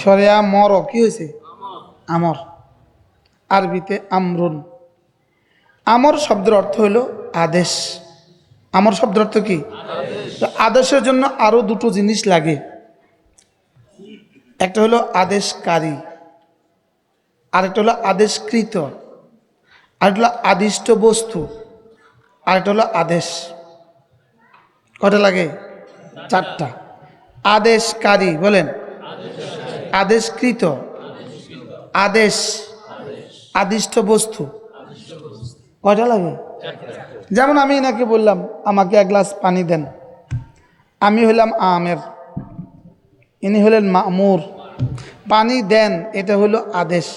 সরেয়া মর কি হয়েছে আমর, আরবিতে আমরুন। আমর শব্দের অর্থ হলো আদেশ। আমর শব্দের অর্থ কি? আদেশের জন্য আরো দুটো জিনিস লাগে, একটা হলো আদেশকারী, আরেকটা হলো আদেশকৃত, আরেকটা হলো আদিষ্ট বস্তু, আরেকটা হলো আদেশ। কটা লাগে? চারটা। আদেশকারী বলেন, আদেশকৃত, আদেশ, আদিষ্ট বস্তু। কয়টা লাগে? যেমন আমি এনাকে বললাম আমাকে এক গ্লাস পানি দেন, আমি হলাম আমের, ইনি হলেন মামুর। পানি দেন এটা হলো আদেশ,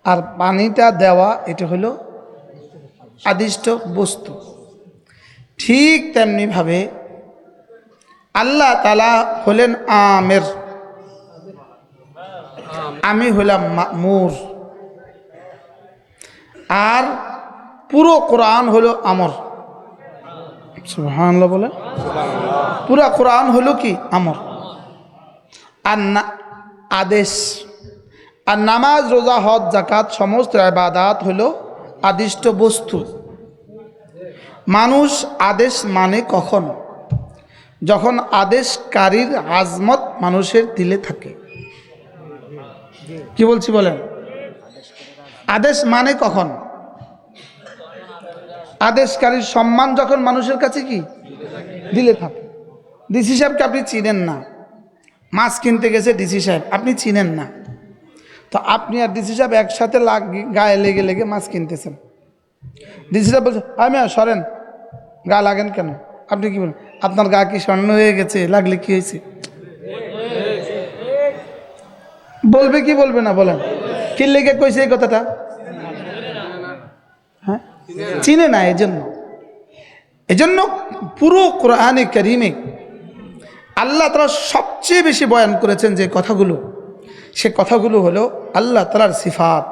আর পানিটা দেওয়া এটা হলো আদিষ্ট বস্তু। ঠিক তেমনিভাবে আল্লাহ তাআলা হলেন আমের, আমি হলাম মামুর। আর পুরো কোরআন হলো আমর। সুবহানাল্লাহ বলে, পুরো কোরআন হলো কি? আমর। আর আদেশ। আর নামাজ, রোজা, হজ, যাকাত সমস্ত ইবাদত হলো আদিষ্ট বস্তু। মানুষ আদেশ মানে কখন? যখন আদেশকারীর আজমত মানুষের দিলে থাকে। কি বলছি বলেন? আদেশ মানে কখন? আদেশকারীর সম্মান যখন মানুষের কাছে কি দিলে থাকে। ডিসি সাহেবকে আপনি চিনেন না, মাছ কিনতে গেছে ডিসি সাহেব, আপনি চিনেন না, তো আপনি আর ডিসি সাহেব একসাথে গায়ে লেগে লেগে মাছ কিনতেছেন। ডিসি সাহেব বলছে আমি সরেন, গা লাগেন কেন? আপনি কি বলেন? আপনার গা কি স্বর্ণ হয়ে গেছে? লাগলে কি হয়েছে? বলবে কি বলবে না? বলেন। কি লেগে কইছে এই কথাটা? হ্যাঁ, চিনে না। এজন্য পুরো কোরআনে কারীমে আল্লাহ তাআলা সবচেয়ে বেশি বয়ান করেছেন যে কথাগুলো, সে কথাগুলো হলো আল্লাহ তাআলার সিফাত।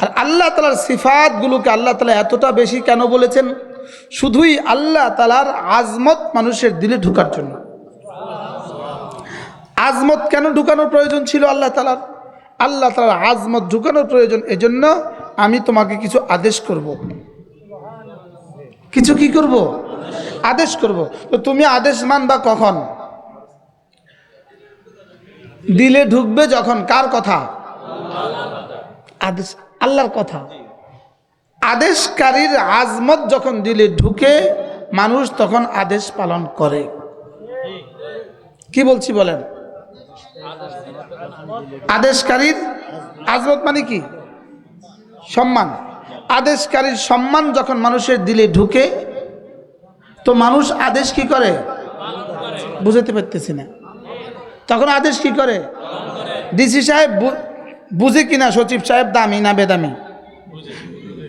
আর আল্লাহ তাআলার সিফাতগুলোকে আল্লাহ তাআলা এতটা বেশি কেন বলেছেন? শুধুই আল্লাহ তাআলার আজমত মানুষের দিলে ঢুকার জন্য। আজমত কেন ঢুকানোর প্রয়োজন ছিল আল্লাহ তাআলার? আল্লাহ তাআলার আজমত ঢুকানোর প্রয়োজন এজন্য আমি তোমাকে কিছু আদেশ করব। কিছু কি করব? আদেশ করব। তো তুমি আদেশ মানবা কখন? দিলে ঢুকবে যখন। কার কথা? আদেশ, আল্লাহর কথা। আদেশকারীর আজমত যখন দিলে ঢুকে মানুষ তখন আদেশ পালন করে। কি বলছি বলেন? আদেশকারীর আজমত মানে কি? সম্মান। আদেশকারীর সম্মান যখন মানুষের দিলে ঢুকে তো মানুষ আদেশ কি করে? বুঝাতে পারতেছি না। তখন আদেশ কি করে? ডিসি সাহেব বুঝে কিনা সচিব সাহেব দামি না বেদামি?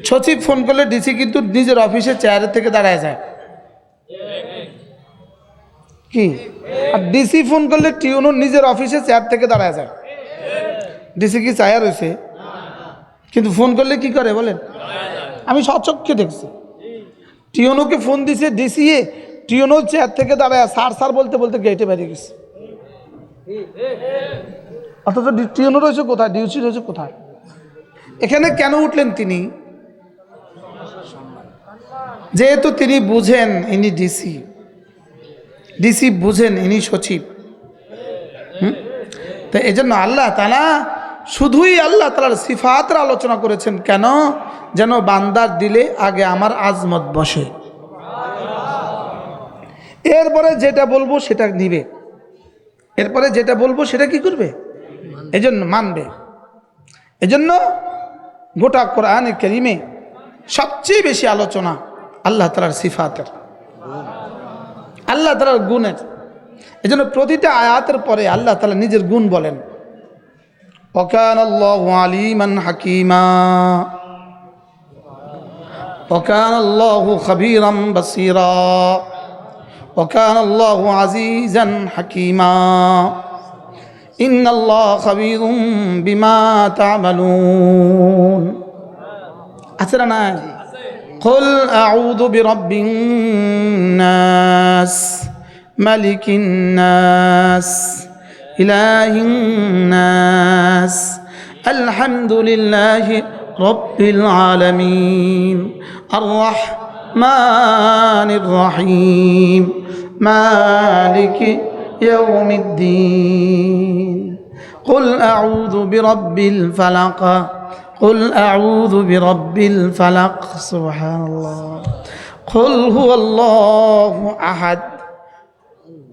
সচিব ফোন করলে ডিসি কিন্তু নিজের অফিসের চেয়ারের থেকে দাঁড়ায় যায় কি? আর ডিসি ফোন করলে টিউনও নিজের অফিসের চেয়ার থেকে দাঁড়ায় যায়। ডিসি কি চায়া রয়েছে? কিন্তু ফোন করলে কি করে বলেন? আমি সচক্ষে দেখছি টিউনোকে ফোন দিছে ডিসি, টিউনো চেয়ার থেকে দাঁড়ায় স্যার স্যার বলতে বলতে গেটে বেরিয়ে গেছে। অথচ টিউনো রয়েছে কোথায়? ডিউসি রয়েছে কোথায়? এখানে কেন উঠলেন তিনি? যেহেতু তিনি বুঝেন ইনি ডিসি, ডিসি বুঝেন ইনি সচিব। তো এই জন্য আল্লাহ তাআলা শুধুই আল্লাহ তাআলার সিফাতের আলোচনা করেছেন। কেন? যেন বান্দার দিলে আগে আমার আজমত বসে, এরপরে যেটা বলবো সেটা নিবে, এরপরে যেটা বলবো সেটা কি করবে? এজন্য মানবে। এজন্য গোটা কোরআনে কারীমে সবচেয়ে বেশি আলোচনা আল্লাহ তাআলার সিফাতের, আল্লাহ তাআলার গুণের। এজন্য প্রতিটা আয়াতের পরে আল্লাহ তাআলা নিজের গুণ বলেন। ওয়াকানাল্লাহু আলিমান হাকীমা, ওয়াকানাল্লাহু খাবীরাম বাসীরা, ওয়াকানাল্লাহু আজিজান হাকীমা, ইন্নাল্লাহা খাবীরুম বিমা তা'মালুন। আছে না? কুল আউযু বিরাব্বিন নাস, মালিকিন নাস, إله الناس الحمد لله رب العالمين الرحمن الرحيم مالك يوم الدين قل أعوذ برب الفلق قل أعوذ برب الفلق سبحان الله قل هو الله أحد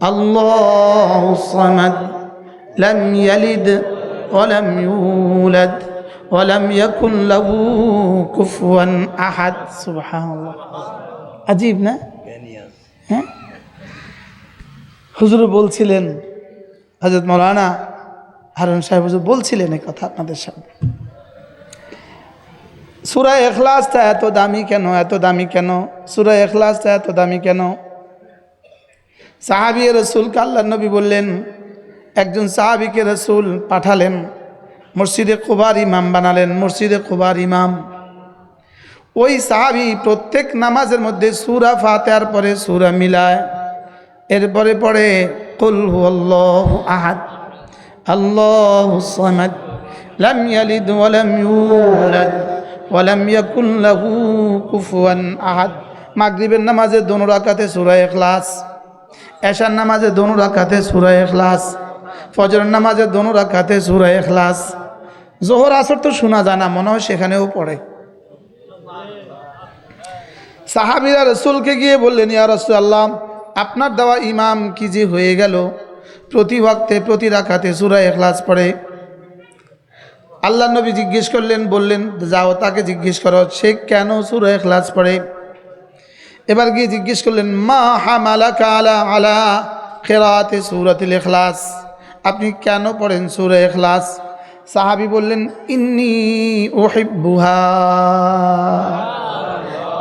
الله الصمد لم يلد ولم يولد ولم يكن له كفوا أحد سبحان الله عجيب না হ্যাঁ হুজুর বলছিলেন হযরত মাওলানা হারুন সাহেব হুজুর বলছিলেন এই কথা আপনাদের সামনে সূরা ইখলাসটা এত দামি কেন এত দামি কেন সূরা ইখলাসটা এত দামি কেন সাহাবী রাসূলকে আল্লাহর নবী বললেন একজন সাহাবীকে রাসূল পাঠালেন মসজিদে কুবার ইমাম বানালেন মসজিদে কুবার ইমাম ওই সাহাবী প্রত্যেক নামাজের মধ্যে সূরা ফাতিহার পরে সূরা মিলায় এরপরে পড়ে কুল হুয়াল্লাহু আহাদ আল্লাহুস সামাদ লাম ইয়ালিদ ওয়া লাম ইউলাদ ওয়া লাম ইয়াকুন লাহু কুফুয়ান আহাদ মাগরিবের নামাজে দোনো রাকাতে সূরা ইখলাস এশার নামাজে দোনো রাকাতে সূরা ইখলাস ফজরের নামাজে দোনো রাকাতে সূরা ইখলাস যোহর আসর তো শোনা যায় না মনে হয় সেখানেও পড়ে সাহাবীরা রাসূলকে গিয়ে বললেন ইয়া রাসূলুল্লাহ আপনার দেওয়া ইমাম কি যে হয়ে গেল প্রতি ওয়াক্তে প্রতি রাকাতে সূরা ইখলাস পড়ে আল্লাহর নবী জিজ্ঞেস করলেন বললেন যাও তাকে জিজ্ঞেস করো সে কেন সূরা ইখলাস পড়ে এবার গিয়ে জিজ্ঞেস করলেন মা হামালাকা আলা কিরাআতি সূরাতিল ইখলাস আপনি কেন পড়েন সূরা ইখলাস সাহাবী বললেন ইন্নী উহিব্বুহা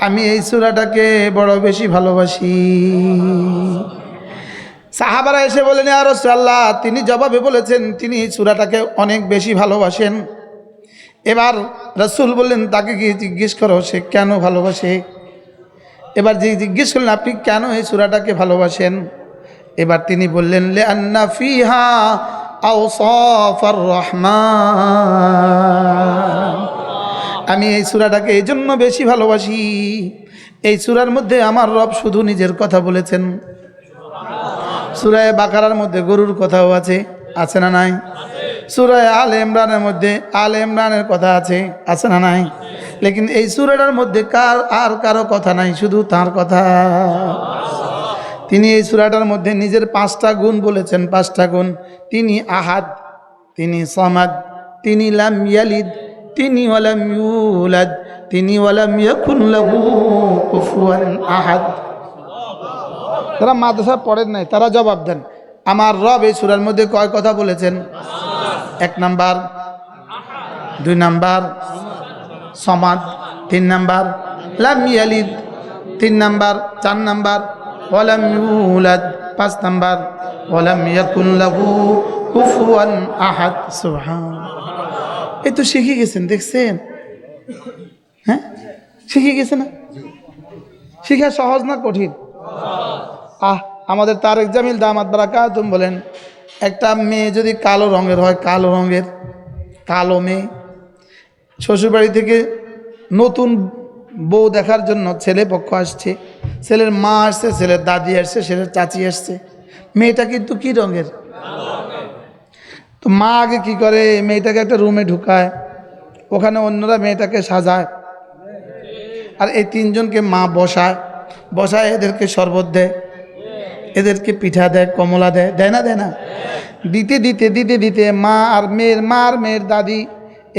আমি এই সূরাটাকে বড় বেশি ভালোবাসি সাহাবারা এসে বলেন ইয়া রাসূলুল্লাহ তিনি জবাবে বলেছেন তিনি এই সূরাটাকে অনেক বেশি ভালোবাসেন এবার রাসূল বললেন তাকে গিয়ে জিজ্ঞেস করো সে কেন ভালোবাসে এবার যে জিজ্ঞেস করলেন আপনি কেন এই সূরাটাকে ভালোবাসেন এবার তিনি বললেন লিআন্না ফিহা আওসাফার রহমান আমি এই সূরাটাকে এই জন্য বেশি ভালোবাসি এই সূরার মধ্যে আমার রব শুধু নিজের কথা বলেছেন সূরা বাকারার মধ্যে গরুর কথাও আছে আছে না নাই সূরা আলে ইমরানের মধ্যে আলে ইমরানের কথা আছে আছে না নাই লেকিন এই সূরাটার মধ্যে কারো কথা নাই শুধু তার কথা তিনি এই সূরাটার মধ্যে নিজের 5টা গুণ বলেছেন 5টা গুণ তিনি আহাদ তিনি সামাদ তিনি লাম ইয়ালিদ তিনি ওয়ালাম ইউলাদ তিনি ওয়ালাম ইয়াকুন লাহু কুফুয়ান আহাদ যারা মাদ্রাসা পড়েন নাই তারা জবাব দেন আমার রব এই সূরার মধ্যে কয় কথা বলেছেন 1 নাম্বার 2 নাম্বার সামাদ 3 নাম্বার লাম ইয়ালিদ 3 নাম্বার 4 নাম্বার ওয়ালাম ইউলাদ 5 নাম্বার ওয়ালাম ইয়াকুন লাহু কুফুয়ান আহাদ সুবহানাল্লাহ এই তো শিখে গেছেন দেখছেন হ্যাঁ শিখে গেছে না শিখা সহজ না কঠিন আমাদের তারেক জামিল দামাত বারাকাতুম বলেন একটা মেয়ে যদি কালো রঙের হয় কালো মেয়ে শ্বশুরবাড়ি থেকে নতুন বউ দেখার জন্য ছেলে পক্ষ আসছে ছেলের মা আসছে ছেলের দাদি আসছে ছেলের চাচি আসছে মেয়েটা কিন্তু কি রঙের তো মা আগে কি করে মেয়েটাকে একটা রুমে ঢুকায় ওখানে অন্যরা মেয়েটাকে সাজায় আর এই 3 জনকে মা বসায় এদেরকে শরবত দেয় এদেরকে পিঠা দেয় কমলা দেয় না দিতে দিতে মা আর মেয়ের দাদি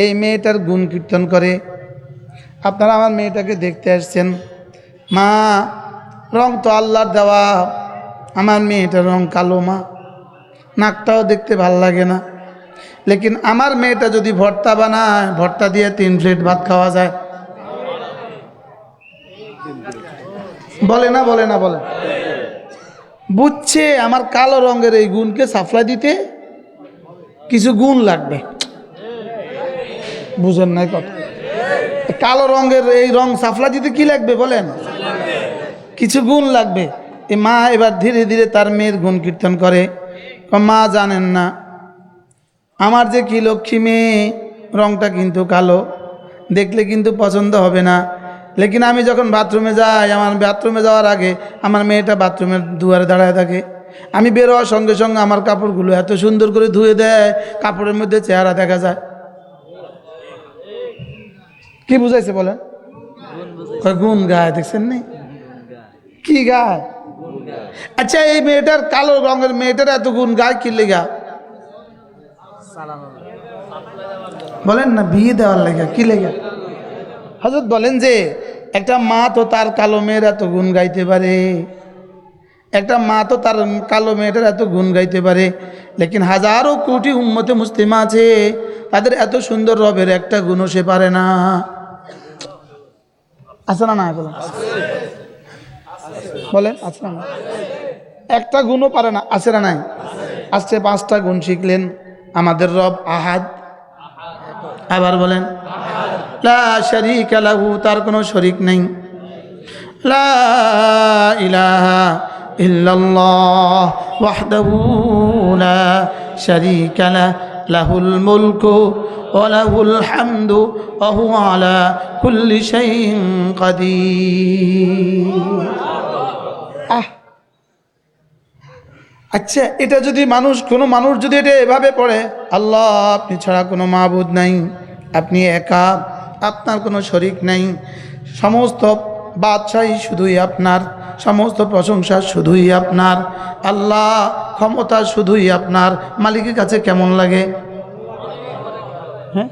এই মেয়েটার গুণ কীর্তন করে আপনারা আমার মেয়েটাকে দেখতে আসছেন মা রং তো আল্লাহর দেওয়া আমার মেয়েটার রং কালো মা নাকটাও দেখতে ভাল লাগে না লেকিন আমার মেয়েটা যদি ভর্তা বানায় ভর্তা দিয়ে 3 প্লেট ভাত খাওয়া যায় বলে না বুঝছে আমার কালো রঙের এই গুণকে সাপ্লাই দিতে কিছু গুণ লাগবে বুঝেন নাই কথা কালো রঙের এই রং সাপ্লাই দিতে কি লাগবে বলেন কিছু গুণ লাগবে এই মা এবার ধীরে ধীরে তার মেয়ের গুণ কীর্তন করে মা জানেন না আমার যে কি লক্ষ্মী মেয়ে, রংটা কিন্তু কালো, দেখলে কিন্তু পছন্দ হবে না। লেকিন আমি যখন বাথরুমে যাই, আমার বাথরুমে যাওয়ার আগে আমার মেয়েটা বাথরুমের দুয়ারে দাঁড়ায় থাকে। আমি বের হওয়ার সঙ্গে সঙ্গে আমার কাপড়গুলো এত সুন্দর করে ধুয়ে দেয়, কাপড়ের মধ্যে চেহারা দেখা যায়। কি বুঝাইছে বলেন? গুণ গায়, দেখছেন নি কি গায়? আচ্ছা, এই মেয়েটার কালো রঙের মেয়েটার এত গুণ গায় কি লেগা বলেন না? বিয়ে দেওয়ার লেগা, কি লেগা? হযরত বলেন যে একটা মা তো তার কালো মেয়ের এত গুণ গাইতে পারে, একটা মা তো তার কালো মেয়েটার এত গুণ গাইতে পারে, লেকিন হাজারো কোটি উম্মতে মুসলিমা আছে, তাদের এত সুন্দর রবের একটা গুণও সে পারে না। আছে না? না বলেন, বলেন আছে না? একটা গুণও পারে না, আছে না? নাই। আজকে 5টা গুণ শিখলেন। আমাদের রব আহাদ, আবার বলেন লা শারীকা লাহু, তার কোনো শরীক নেই। লা ইলাহা ইল্লাল্লাহ ওয়াহদাহু লা শারীকা লাহুল মুলকু ওয়া লাহুল হামদু ওয়া হুয়া আলা কুল্লি শাইইন কাদির। আচ্ছা, এটা যদি কোনো মানুষ যদি এটা এভাবে পড়ে, আল্লাহ আপনি ছাড়া কোনো মাবুদ নাই, আপনি একা, আপনার কোনো শরীক নাই, সমস্ত বাদশাহী শুধুই আপনার, সমস্ত প্রশংসা শুধুই আপনার, আল্লাহ ক্ষমতা শুধুই আপনার, মালিকের কাছে কেমন লাগে? হ্যাঁ,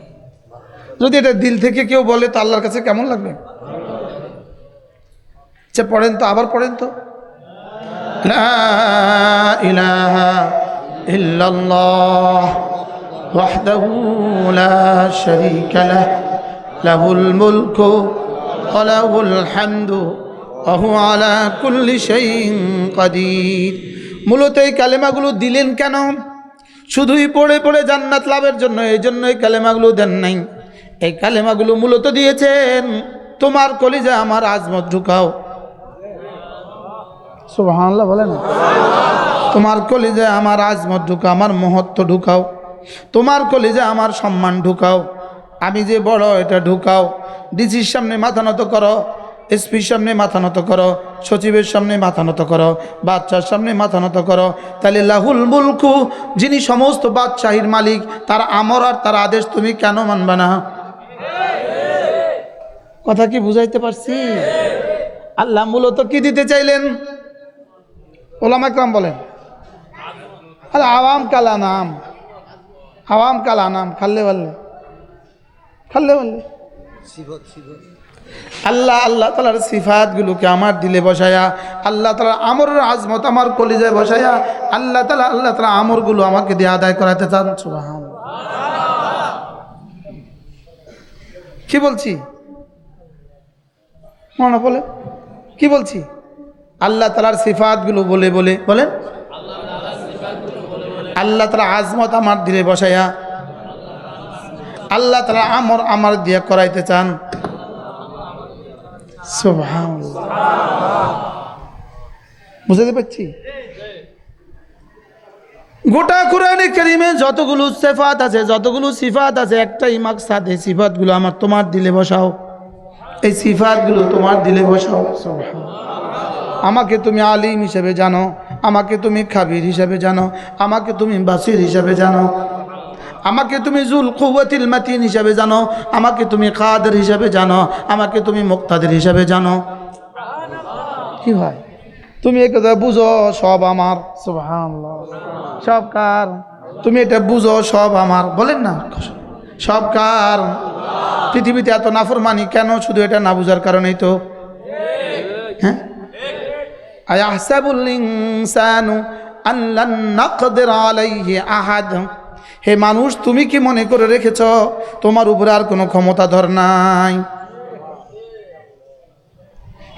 যদি এটা দিল থেকে কেউ বলে তো আল্লাহর কাছে কেমন লাগবে? আচ্ছা পড়েন তো, আবার পড়েন তো। লা ইলাহা ইল্লাল্লাহ ওয়াহদাহু লা শারীকা লাহুল মুলকু ওয়া লাহুল হামদু ওয়া হুয়া আলা কুল্লি শাইইন কাদির। মূলত এই কালেমাগুলো দিলেন কেন? শুধুই পড়ে পড়ে জান্নাত লাভের জন্য, এই জন্য এই কালেমাগুলো দেন নাই। এই কালেমাগুলো মূলত দিয়েছেন তোমার কলিজায় আমার আজমত ঢুকাও। সুবহানাল্লাহ বলেন। তোমার কলিজায় আমার আজমত ঢুকাও, আমার মহত্ব ঢুকাও, তোমার কলিজায় আমার সম্মান ঢুকাও, আমি যে বড় এটা ঢুকাও। ডিসির সামনে মাথা নত করো, এসপির সামনে মাথা নত করো, সচিবের সামনে মাথা নত করো, বাদশার সামনে মাথা নত করো। তাহলে লাহুল মুলকু, যিনি সমস্ত বাদশাহীর মালিক, তার আমর আর তার আদেশ তুমি কেন মানবা না? কথা কি বুঝাইতে পারছি? আল্লাহ মূলত কি দিতে চাইলেন? ওলামা একরাম বলেন, আরে আওয়াম কালা নাম, আওয়াম কালা নাম, খাল্লে বললে আল্লাহ আল্লাহ তালার সিফাতগুলোকে আমার দিলে বসায়া, আল্লাহ তালার আমরের আজমত আমার কলিজায় বসায়া, আল্লাহ তালা আমরগুলো আমাকে দিয়ে আদায় করাতে চান। সুবহানাল্লাহ। কি বলছি মনে বলে, কি বলছি? আল্লাহ তালার সিফাতগুলো বলে বলে বলেন, আল্লাহ তালা আজমত আমার দিলে বসায়া, আল্লাহ তালা আমর আমার দিয়ে করাইতে চান। সুবহানাল্লাহ। বুঝতে পারছি? গোটা কোরআনে কারীমে যতগুলো সিফাত আছে, যতগুলো সিফাত আছে, একটাই মাকসাদ, এই সিফাতগুলো আমার তোমার দিলে বসাও, এই সিফাতগুলো তোমার দিলে বসাও। সুবহানাল্লাহ। আমাকে তুমি আলিম হিসেবে জানো, আমাকে তুমি খাবির হিসেবে জানো, আমাকে তুমি বাসির হিসেবে জানো, আমাকে তুমি জুল কুওয়াতিল মাতিন হিসেবে জানো, আমাকে তুমি কাদের হিসেবে জানো, আমাকে তুমি মুক্তাদির হিসেবে জানো। কি ভাই, তুমি এই কথা বুঝো সব আমার। সুবহানাল্লাহ। সব কার? তুমি এটা বুঝো সব আমার। বলেন না, সব কার? পৃথিবীতে এত নাফরমানি কেন? শুধু এটা না বুঝার কারণেই তো। হ্যাঁ, আয়াহসাবুল ইনসানু আন লান নাকদির আলাইহি আহাদ। হে মানুষ, তুমি কি মনে করে রেখেছ তোমার উপরে আর কোনো ক্ষমতাধর নাই?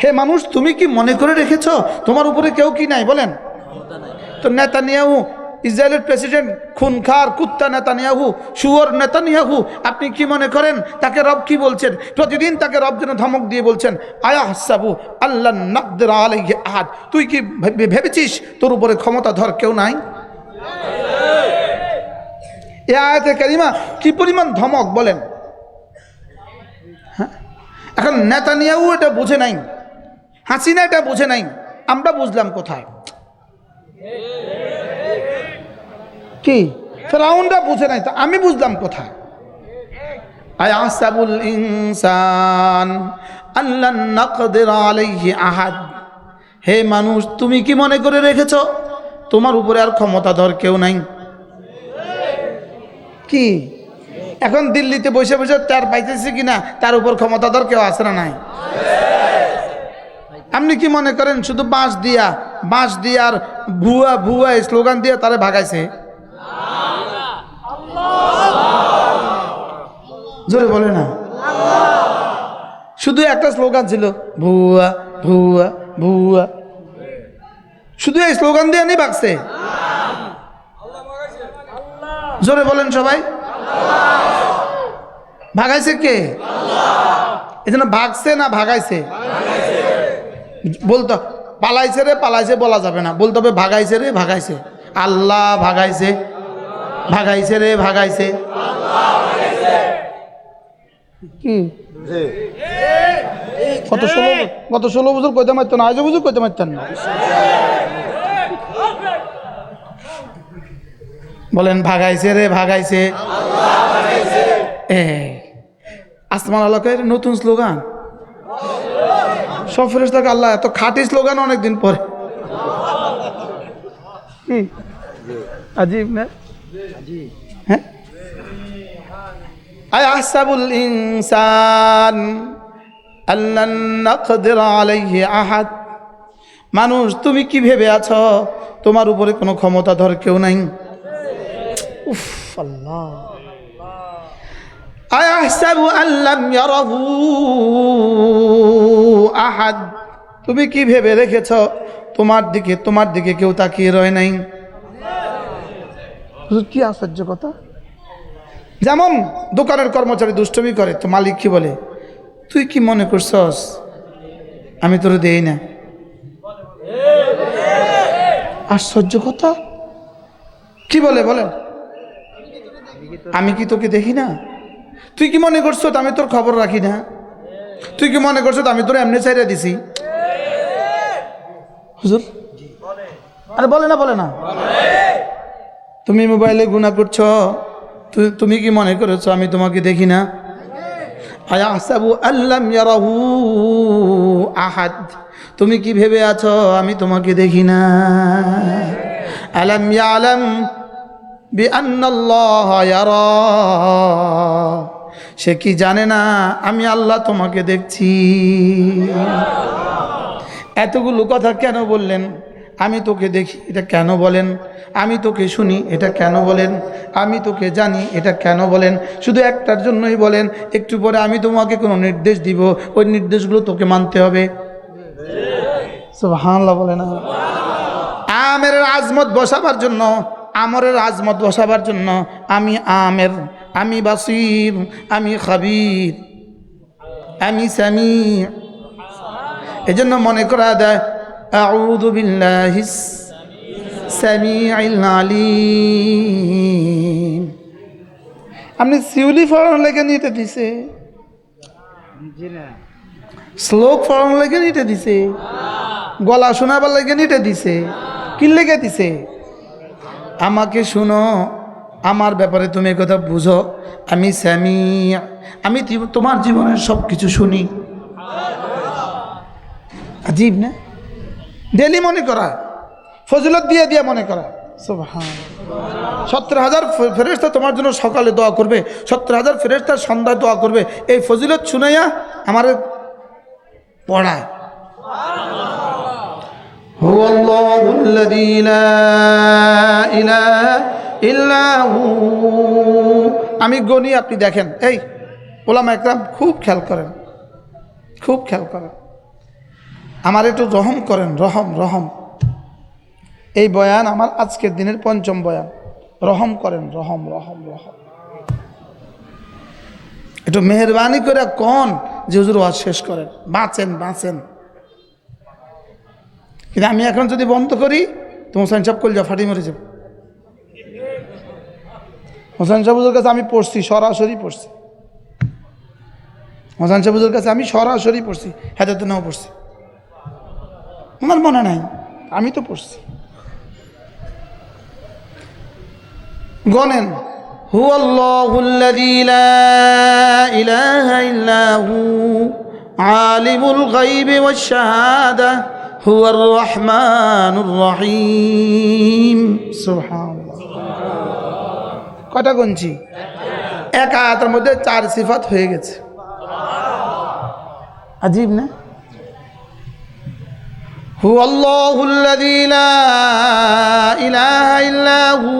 হে মানুষ, তুমি কি মনে করে রেখেছ তোমার উপরে কেউ কি নাই? বলেন তো। নেতানিয়াহু, ইসরায়েলের প্রেসিডেন্ট, খুনখার কুত্তা নেতানিয়াহু, শুয়োর নেতানিয়াহু, আপনি কি মনে করেন তাকে রব কি বলছেন? প্রতিদিন তাকে রব যেন ধমক দিয়ে বলছেন, আয়াহসাবু আল্লাহ নাকদির আলাইহি আহাদ। তুই কি ভেবেছিস তোর উপরে ক্ষমতাধর কেউ নাই? এ আয়াতে কারিমা কি পরিমাণ ধমক বলেন। হ্যাঁ, এখন নেতানিয়াহু এটা বুঝে নাই, হাসিনা এটা বুঝে নাই, আমরা বুঝলাম কোথায়? কি ফেরাউনরা বুঝে নাই, তো আমি বুঝলাম কোথায়? আয়াসাবুল ইনসান আল্লান নাকদির আলাইহি আহাদ। হে মানুষ, তুমি কি মনে করে রেখেছ তোমার উপরে আর ক্ষমতাধর কেউ নাই? কি এখন দিল্লিতে বসে বসে তার পাইতেছে কিনা তার উপর ক্ষমতাধর কেউ আছে না নাই? আপনি কি মনে করেন শুধু বাঁশ দিয়া আর ভুয়া ভুয়া স্লোগান দিয়ে তারে ভাগাইছে? জোরে বলে না। শুধু একটা স্লোগান ছিল, ভুয়া ভুয়া ভুয়া, শুধু এই স্লোগান দিয়ে নি ভাগছে? জোরে বলেন সবাই। ভাগাইছে কে? এই জন্য ভাগছে না ভাগাইছে? বলতো পালাইছে রে পালাইছে বলা যাবে না, বলতে হবে ভাগাইছে রে ভাগাইছে। আল্লাহ ভাগাইছে, ভাগাইছে রে ভাগাইছে। কি গত 16 বছর কইতে পারতেন না, আজ বছর কইতে পারতেন না। বলেন ভাগাইছে রে ভাগাইছে। আসমান আলোকের নতুন স্লোগান, সব ফেরেশতাকে আল্লাহ এত খাঁটি স্লোগান অনেকদিন পরে। আজীব না? হ্যাঁ, আয়াহসাবুল ইনসান আল্লান নাকদির আলাইহি আহাদ। মানুষ, তুমি কি ভেবে আছো তোমার উপরে কোনো ক্ষমতাধর কেউ নাই? উফ আল্লাহ। আয়াহসাবু আল্লাম ইয়ারাহু আহাদ। তুমি কি ভেবে রেখেছ তোমার দিকে কেউ তাকিয়ে রয় নাই? কি আশ্চর্য কথা। যেমন দোকানের কর্মচারী দুষ্টমি করে, তো মালিক কি বলে, তুই কি মনে করছস আমি তোরে দেই না? আশ্চর্য কথা। কি বলে বলেন, আমি কি তোকে দেখি না? তুই কি মনে করছো আমি তোর খবর রাখি না? তুই কি মনে করছো আমি তোর এমনি চাইরা দিছি? হুজুর আরে বলে না। তুমি মোবাইলে গুনাহ করছো, তুমি কি মনে করেছো আমি তোমাকে দেখি না? আয়াহসাবু আল্লাম ইয়ারাহু আহাদ। তুমি কি ভেবে আছো আমি তোমাকে দেখি না? আলাম ইয়ালাম বিআন্নাল্লাহা ইয়ারা। সে কি জানে না আমি আল্লাহ তোমাকে দেখছি? এতগুলো কথা কেন বললেন? আমি তোকে দেখি এটা কেন বলেন? আমি তোকে শুনি এটা কেন বলেন? আমি তোকে জানি এটা কেন বলেন? শুধু একটার জন্যই বলেন, একটু পরে আমি তোমাকে কোনো নির্দেশ দিব, ওই নির্দেশগুলো তোকে মানতে হবে। সুবহানাল্লাহ বলে না? আমেরের আজমত বসাবার জন্য, আমরের আজমত বসাবার জন্য আমি আমের, আমি বাসির, আমি খাবির, আমি সামি। এজন্য মনে করা দেয় আউযু বিল্লাহিস সামিউল আলিম। আপনি সিউলি ফরান লেগে নিতে দিছে, শ্লোক ফরান লেগে নিতে দিছে, গলা শোনাবার লেগে নিতে দিছে। কি লেগে দিছে? আমাকে শুনো, আমার ব্যাপারে তুমি কথা বুঝো। আমি সামি, আমি তোমার জীবনের সব কিছু শুনি। আজীব না? ডেলি মনে করা, ফজিলত দিয়ে মনে করা। সুবহানাল্লাহ। 70,000 ফেরেশতা তোমার জন্য সকালে দোয়া করবে, 70,000 ফেরেশতা সন্ধ্যায় দোয়া করবে। এই ফজিলত শুনাইয়া আমার পড়ায়। হুয়াল্লাহুল্লাযী লা ইলাহা ইল্লা হু। আমি গনি, আপনি দেখেন। এই ওলামা একরাম খুব খেয়াল করেন, খুব খেয়াল করেন। আমার একটু রহম করেন, রহম। এই বয়ান আমার আজকের দিনের 5ম বয়ান। রহম করেন, রহম। একটু মেহরবানি করে কোন যে হুজুর ওয়াজ শেষ করেন, বাঁচেন। কিন্তু আমি এখন যদি বন্ধ করি তো হোসেন সাহেব কলজা ফাটি মরে যাব। হোসেন শাহ হুজুরের কাছে আমি পড়ছি, সরাসরি পড়ছি। হোসেন শাহ হুজুরের কাছে আমি সরাসরি পড়ছি, হেদায়েতুন নামা পড়ছি। আমার মনে নাই, আমি তো পড়ছি। গনেন, হুয়াল্লাহুল্লাযী লা ইলাহা ইল্লা হু আলিমুল গায়বি ওয়াশ শাহাদা হুয়ার রহমানুর রহিম। সুবহানাল্লাহ। কয়টা গুনছি? এক আয়াতের মধ্যে 4 সিফাত হয়ে গেছে। আজীব না? হুয়াল্লাহুল্লাযী লা ইলাহা ইল্লা হু,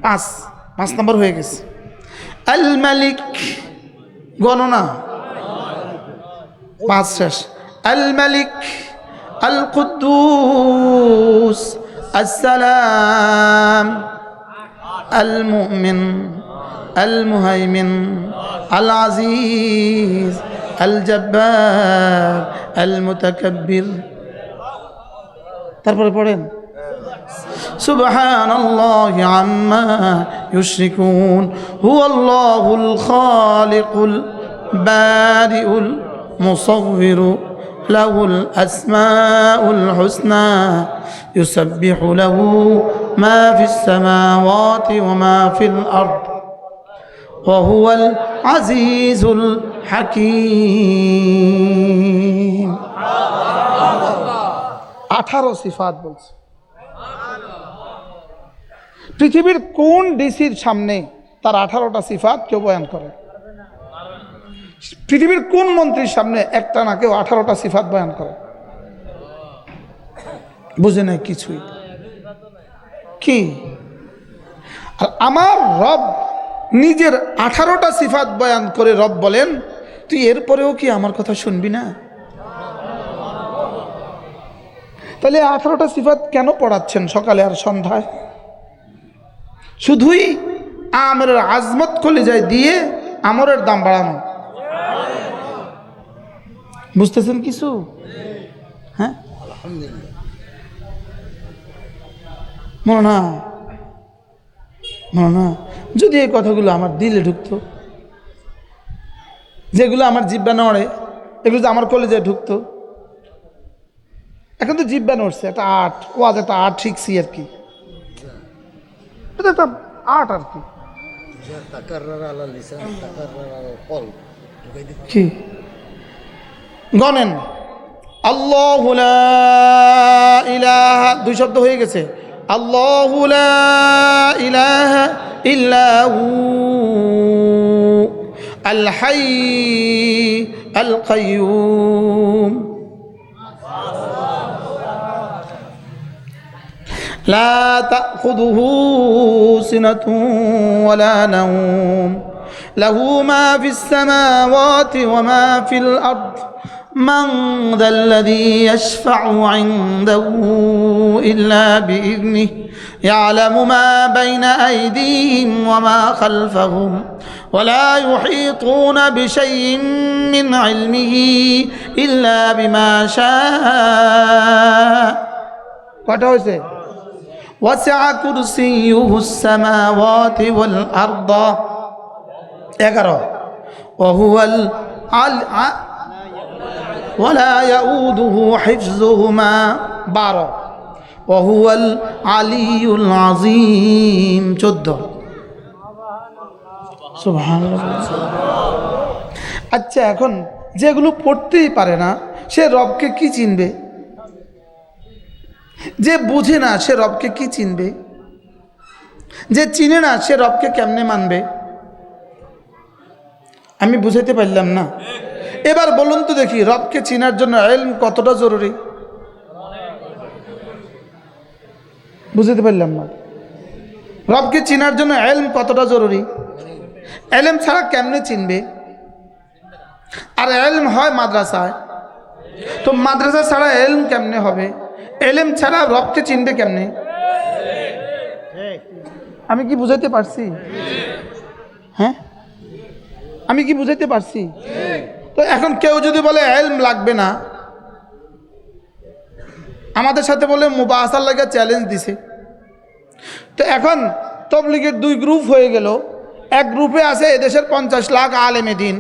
5 নম্বর হয়ে গেছে। আল মালিক, গণনা 5 শেষ। আল মালিক, আল কুদ্দুস, আসসালাম, আল মুমিন, আল মুহাইমিন, আল আজিজ, আল জব্বার, আল মুতাকাব্বির। তারপরে পড়েন সুবহানাল্লাহি আম্মা ইউশরিকুন হুয়াল্লাহুল খালিকুল বারিউল মুসাউবিরু লাহুল আসমাউল হুসনা ইউসাব্বিহু লাহু মা ফিস সামাওয়াতি ওয়া মা ফিল আরদ ওয়া হুয়াল আজিজুল হাকীম। 18 সিফাত বলছে। পৃথিবীর কোন ডিসির সামনে তার 18টা সিফাত কেউ বয়ান করে? পৃথিবীর কোন মন্ত্রীর সামনে একটা না কেউ 18টা সিফাত বয়ান করে? বুঝে নাই কিছুই। কি? আর আমার রব নিজের 18টা সিফাত বয়ান করে রব বলেন, তুই এরপরেও কি আমার কথা শুনবি না? তাহলে 18টা সিফাত কেন পড়াচ্ছেন সকালে আর সন্ধ্যায়? শুধুই আমরের আজমত কলিজায় দিয়ে আমরের দাম বাড়ানো। বুঝতেছেন কিছু? হ্যাঁ, মনে না যদি এই কথাগুলো আমার দিলে ঢুকতো, যেগুলো আমার জিব্বা নড়ে, এগুলো যে আমার কলেজে ঢুকতো। এখন তো জিব্বা নড়ছে, একটা আর্ট, ওয়াজ একটা আর্ট শিখছি আর কি, এটা একটা আর্ট আর কি। কি গনেন? আল্লাহু লা ইলাহা, 2 শব্দ হয়ে গেছে। আল্লাহু লা ইলাহা ইল্লা হু আল হাইয়্যু আল কাইয়্যুম লা তাখুযুহু সিনাতুন ওয়ালা নাওম লাহু মা ফিস সামাওয়াতি ওয়া মা ফিল আরদ من ذا الذي يشفع عنده إلا بإذنه يعلم ما بين أيديهم وما خلفهم ولا يحيطون بشيء من علمه إلا بما شاء. وسع كرسيه السماوات والأرض. 11 وهو ولا يؤوده حفظهما. 12 وهو العلي العظيم. 14 সুবহানাল্লাহ। আচ্ছা, এখন যেগুলো পড়তেই পারে না সে রবকে কি চিনবে? যে বুঝে না সে রবকে কি চিনবে? যে চিনে না সে রবকে কেমনে মানবে? আমি বুঝাইতে পারলাম না। এবার বলুন তো দেখি, রবকে চিনার জন্য ইলম কতটা জরুরি? বুঝাইতে পারলাম না। রবকে চিনার জন্য ইলম কতটা জরুরি? ইলম ছাড়া কেমনে চিনবে? আর ইলম হয় মাদ্রাসায়, তো মাদ্রাসা ছাড়া ইলম কেমনে হবে? ইলম ছাড়া রবকে চিনবে কেমনে? আমি কি বুঝাইতে পারছি? হ্যাঁ, আমি কি বুঝাইতে পারছি? তো এখন কেউ যদি বলে ইলম লাগবে না, আমাদের সাথে বলে মুবাহাসার লাগে চ্যালেঞ্জ দিছে, তো এখন তবলিগের দুই গ্রুপ হয়ে গেল। এক গ্রুপে আছে এদেশের 50 লাখ আলেমে দিন,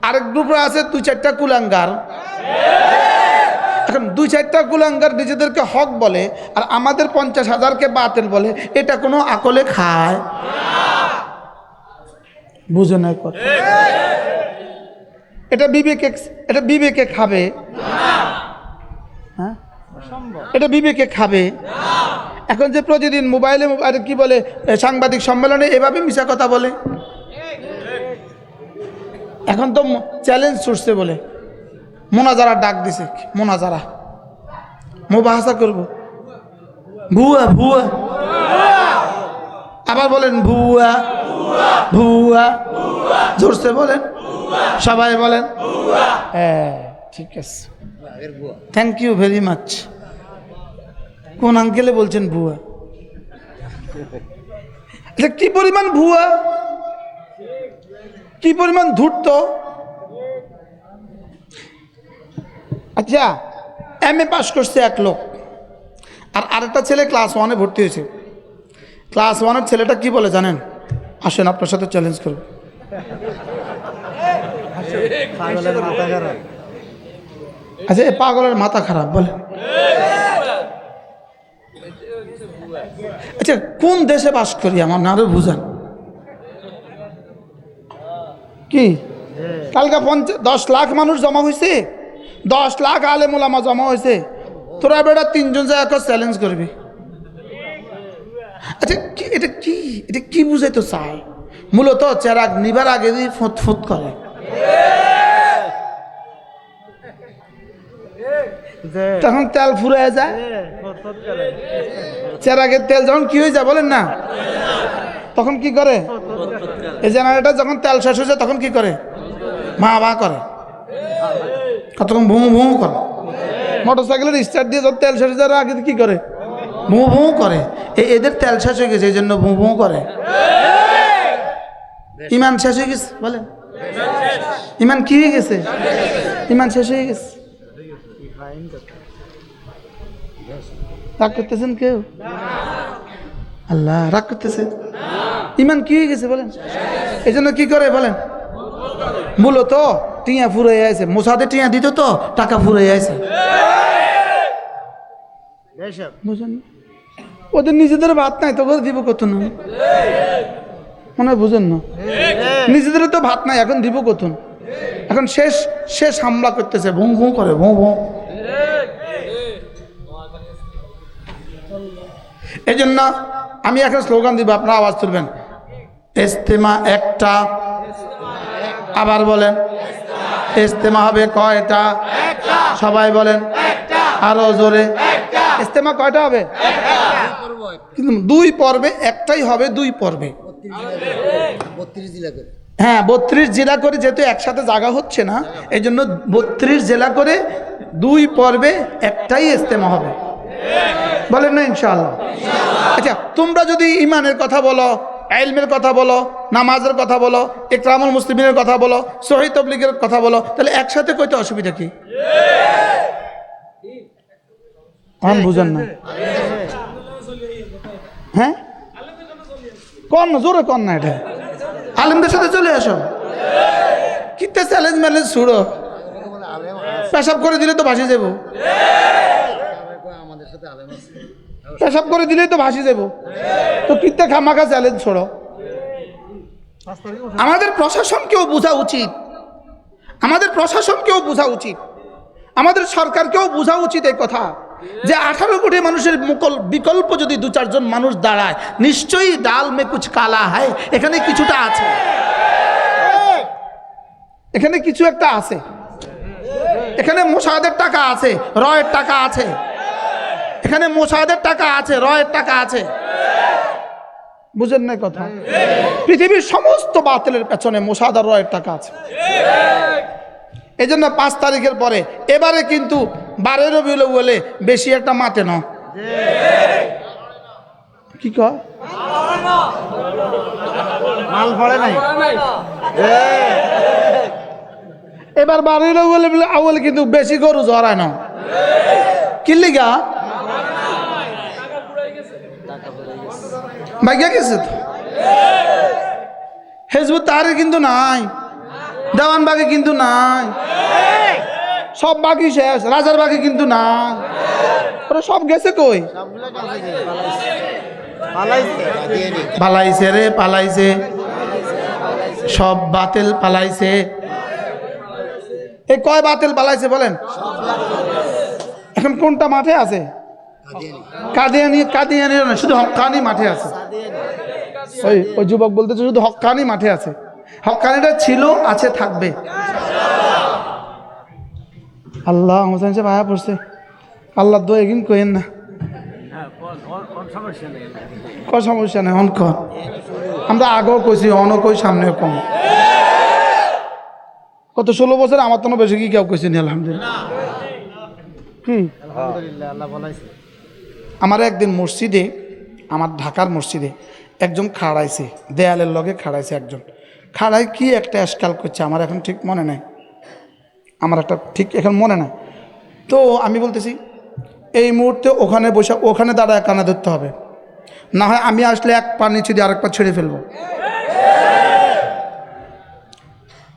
আরেক গ্রুপে আছে 2-4টা কুলাঙ্গার। এখন 2-4টা কুলাঙ্গার নিজেদেরকে হক বলে আর আমাদের 50,000কে বাতিল বলে, এটা কোনো আকলে খায়? বুঝে নাই কথা? এটা বিবেকে খাবে? হ্যাঁ, এটা বিবেকে খাবে? এখন যে প্রতিদিন মোবাইলে কি বলে সাংবাদিক সম্মেলনে এভাবে মিশা কথা বলে, এখন তো চ্যালেঞ্জ ছুটছে বলে মোনাজারা ডাক দিছে, মোনাজারা মুবাহাসা করব, ভুয়া ভুয়া, আবার বলেন ভুয়া ভুয়া, জোরসে বলেন, সবাই বলেন। হ্যাঁ ঠিক আছে, থ্যাংক ইউ ভেরি মাচ। কোন আঙ্কেলে বলছেন ভুয়া? আচ্ছা কি পরিমাণ ভুয়া, কি পরিমাণ ধূর্ত। আচ্ছা MA পাস করছে এক লোক, আর আরেকটা ছেলে ক্লাস 1-এ ভর্তি হয়েছে। ক্লাস 1-এর ছেলেটা কি বলে জানেন? আসেন আপনার সাথে চ্যালেঞ্জ করব। আচ্ছা এ পাগলের মাথা খারাপ বলে। আচ্ছা কোন দেশে বাস করি আমার না আরো বুঝান কি? কালকে 10 লাখ মানুষ জমা হয়েছে, 10 লাখ আলেম ওলামা জমা হয়েছে, তোরা বেটা 3জন যায় চ্যালেঞ্জ করবি। আচ্ছা এটা কি বুঝাইতে চায়? মূলত চেরাগ নিবার আগে দিয়ে ফুট ফুট করে। তখন তেল ফুরে যায়, চেরাগের তেল যখন কি হয়ে যায় বলেন না, তখন কি করে? এই জেনারেটর যখন তেল শেষ হয়ে যায় তখন কি করে? মা বা করে, তখন ভুঁ ভুঁ করে। মোটরসাইকেলের স্টার্ট দিয়ে যখন তেল শেষ হয়ে যাওয়ার আগে কি করে? ভুঁ ভুঁ করে। এদের তেল শেষ হয়ে গেছে এই জন্য ভুঁ ভুঁ করে। ইমান শেষ হয়ে গেছে বলেন, ইমান কি হয়ে গেছে? ইমান শেষ হয়ে গেছে। রাগ করতেছেন কেউ? আল্লাহ রাগ করতেছে। ইমান কি হয়ে গেছে বলেন? এই জন্য কি করে বলেন? মূলত টিয়া ফুরে আছে, মোসাদে টিয়া দিত তো টাকা ফুরে আছে। বুঝেন, ওদের নিজেদের ভাত নাই তো দিব কত না, মনে হয় বুঝেন না? নিজেদের তো ভাত নাই, এখন দিব কত? এখন শেষ হামলা করতেছে, ভুঁ ভুঁ করে, ভুঁ ভুঁ। এই জন্য আমি এখন স্লোগান দিব, আপনারা আওয়াজ তুলবেন। ইজতেমা একটা, আবার বলেন ইজতেমা হবে কয়টা? সবাই বলেন আরো জোরে। ইজতেমা কয়টা হবে? কিন্তু 2 পর্বে, একটাই হবে 2 পর্বে। 32 জেলা করে, হ্যাঁ 32 জেলা করে, যেহেতু একসাথে জায়গা হচ্ছে না এই জন্য 32 জেলা করে 2 পর্বে একটাই ইজতেমা হবে। বলেন না ইনশাআল্লাহ? আচ্ছা তোমরা যদি ইমানের কথা বলো, ইলমের কথা বলো, নামাজের কথা বলো, ইকরামুল মুসলিমিনের কথা বলো, সহিহ তাবলীগের কথা বলো, তাহলে একসাথে কইতে অসুবিধা কি? আমি বুঝেন না? হ্যাঁ কন না, জোরে কন না, এটা আলেমদের সাথে চলে আসো। কিতে চ্যালেঞ্জ ম্যালেঞ্জ ছুড়ো, পেশাব করে দিলে তো ভাসি যাবো, আমাদের সাথে আলেম আছে, পেশাব করে দিলেই তো ভাসি যাবো, তো কিতে খামাখা চ্যালেঞ্জ ছোড়ো। আমাদের প্রশাসনকেও বোঝা উচিত, আমাদের প্রশাসনকেও বোঝা উচিত, আমাদের সরকারকেও বোঝা উচিত এই কথা যে 18 কোটি মানুষের বিকল্প যদি 2-4 জন মানুষ দাঁড়ায়, নিশ্চয়ই ডাল মে কুছ কালা হয়, এখানে কিছুটা আছে, এখানে কিছু একটা আছে, এখানে মোসাদের টাকা আছে, রয়ের টাকা আছে, এখানে মোসাদের টাকা আছে, রয়ের টাকা আছে। বুঝেন না কথা? পৃথিবীর সমস্ত বাতিলের পেছনে মোসাদ আর রয়ের টাকা আছে। এই জন্য 5 তারিখের পরে এবারে কিন্তু 12 রবিউল আউয়ালে বেশি একটা মাঠে না, কি কয় মাল পড়ে নাই। এবার 12 রবিউল আউয়ালে কিন্তু বেশি গরু জড়ায় না। কি লিগা? ভাগ্য গেছে তো হিজবুত তাহরীর কিন্তু নাই, দেওয়ানবাগে কিন্তু নাই, সব বাকি শেষ, রাজার বাগে কিন্তু নাই। ওরা সব গেছে কই? পালাইছে রে, পালাইছে, সব বাতিল পালাইছে। এই কয় বাতিল পালাইছে বলেন? এখন কোনটা মাঠে আছে? কাদিয়ানি, কাদিয়ানি না, শুধু হক্কানি মাঠে আছে। ওই যুবক বলতেছে শুধু হক্কানি মাঠে আছে। হক্কানিটা ছিল, আছে, থাকবে। আল্লাহ হোসেন সাহেব আয়া পড়ছে, আল্লাহ দো এগিন কইেন না, কোন সমস্যা নেই, অন কর। আমরা আগেও কইছি, অনও কই, সামনেও কম। কত 16 বছর আমার তো বেশি কি কেউ কইছেনি আলহামদুলিল্লাহ। কি আমার একদিন মসজিদে, আমার ঢাকার মসজিদে একজন খাড়াইছে, দেয়ালের লগে খাড়াইছে একজন। খাড়াই কি একটা এসকাল করছে, আমার এখন ঠিক মনে নাই, আমার একটা ঠিক এখন মনে নাই। তো আমি বলতেছি এই মুহূর্তে ওখানে বসে, ওখানে দাঁড়ায় কানা ধরতে হবে, না হয় আমি আসলে এক পা নিচে দিয়ে আরেক পা ছেড়ে ফেলবো।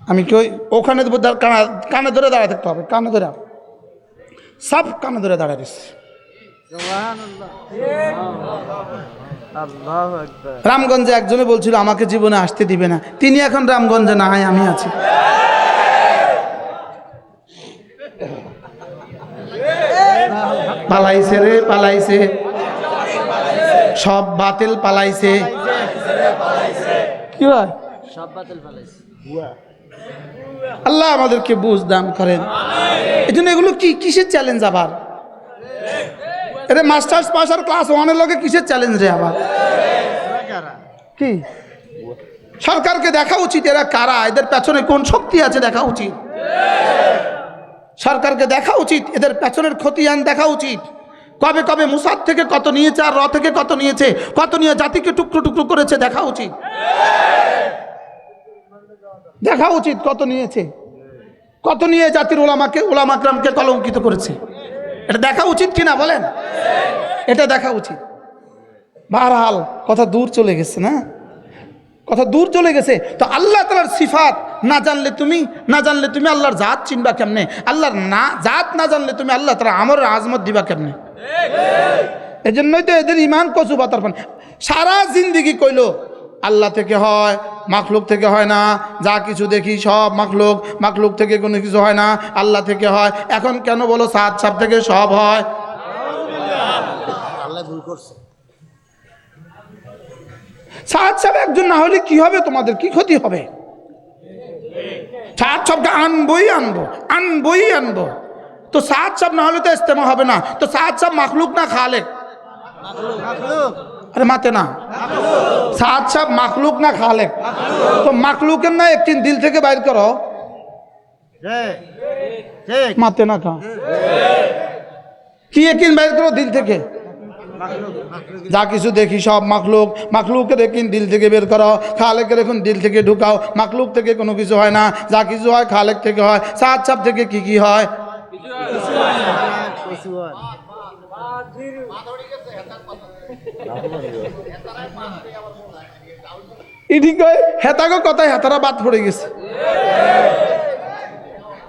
আমি কি ওখানে কানে ধরে দাঁড়ায় থাকতে হবে, কানে ধরে, সব কানে ধরে দাঁড়ায় দিচ্ছে। রামগঞ্জে একজনে বলছিল আমাকে জীবনে আসতে দিবে না, তিনি এখন রামগঞ্জে না, হয় আমি আছি। পালাইছে রে, পালাইছে, সব বাতিল পালাইছে। কি হয়? সব বাতিল পালাইছে। আল্লাহ আমাদেরকে বুঝ দান করেন। এই জন্য এগুলো কি কিসের চ্যালেঞ্জ আবার? এটা মাস্টার্স পাস আর ক্লাস 1-এর লগে কিসের চ্যালেঞ্জ রে আবার? কি সরকারকে দেখা উচিত এরা কারা, এদের পেছনে কোন শক্তি আছে দেখা উচিত। সরকারকে দেখা উচিত এদের পেছনের খতিয়ান দেখা উচিত। কবে কবে মুসাদ থেকে কত নিয়েছে আর র থেকে কত নিয়েছে, কত নিয়ে জাতিকে টুকরো টুকরো করেছে দেখা উচিত। দেখা উচিত কত নিয়েছে, কত নিয়ে জাতির ওলামাকরামকে কলঙ্কিত করেছে। এটা দেখা উচিত কিনা বলেন? এটা দেখা উচিত। বারহাল কথা দূর চলে গেছে না, কথা দূর চলে গেছে। তো আল্লাহ তাআলার সিফাত না জানলে তুমি আল্লাহর জাত চিনবা কেমনে? আল্লাহর না জাত না জানলে তুমি আল্লাহ তাআলা আমরের আজমত দিবা কেমনে? এই জন্যই তো এদের ইমান কচু পাতার পান। সারা জিন্দিগি কইলো আল্লাহ থেকে হয়, মাখলুক থেকে হয় না, যা কিছু দেখি সব মাখলুক থেকে কোনো কিছু হয় না, আল্লাহ থেকে হয়। এখন কেন বলো সাত সাপ থেকে সব হয়? আল্লাহ ভুল করছে। সাত সাপ একজন না হলে কি হবে, তোমাদের কি ক্ষতি হবে? সাত সাপকে আনবই। তো সাত সাপ না হলে তো ইস্তেমা হবে না। তো সাত সাপ মাখলুক না খালেক? আরে মাতে না, সাত সাপ মাখলুক না খালেক? তো মাখলুকের না একদিন দিল থেকে বাইর করো, মাতে না খা কি একদিন বাইর করো দিল থেকে? যা কিছু দেখি সব মাখলুকের একদিন দিল থেকে বের করো, খালেকের এখন দিল থেকে ঢুকাও। মাখলুক থেকে কোনো কিছু হয় না, যা কিছু হয় খালেক থেকে হয়। সাত সাপ থেকে কি কি হয়? হেতাগো কথায় হেতারা বাদ পড়ে গেছে,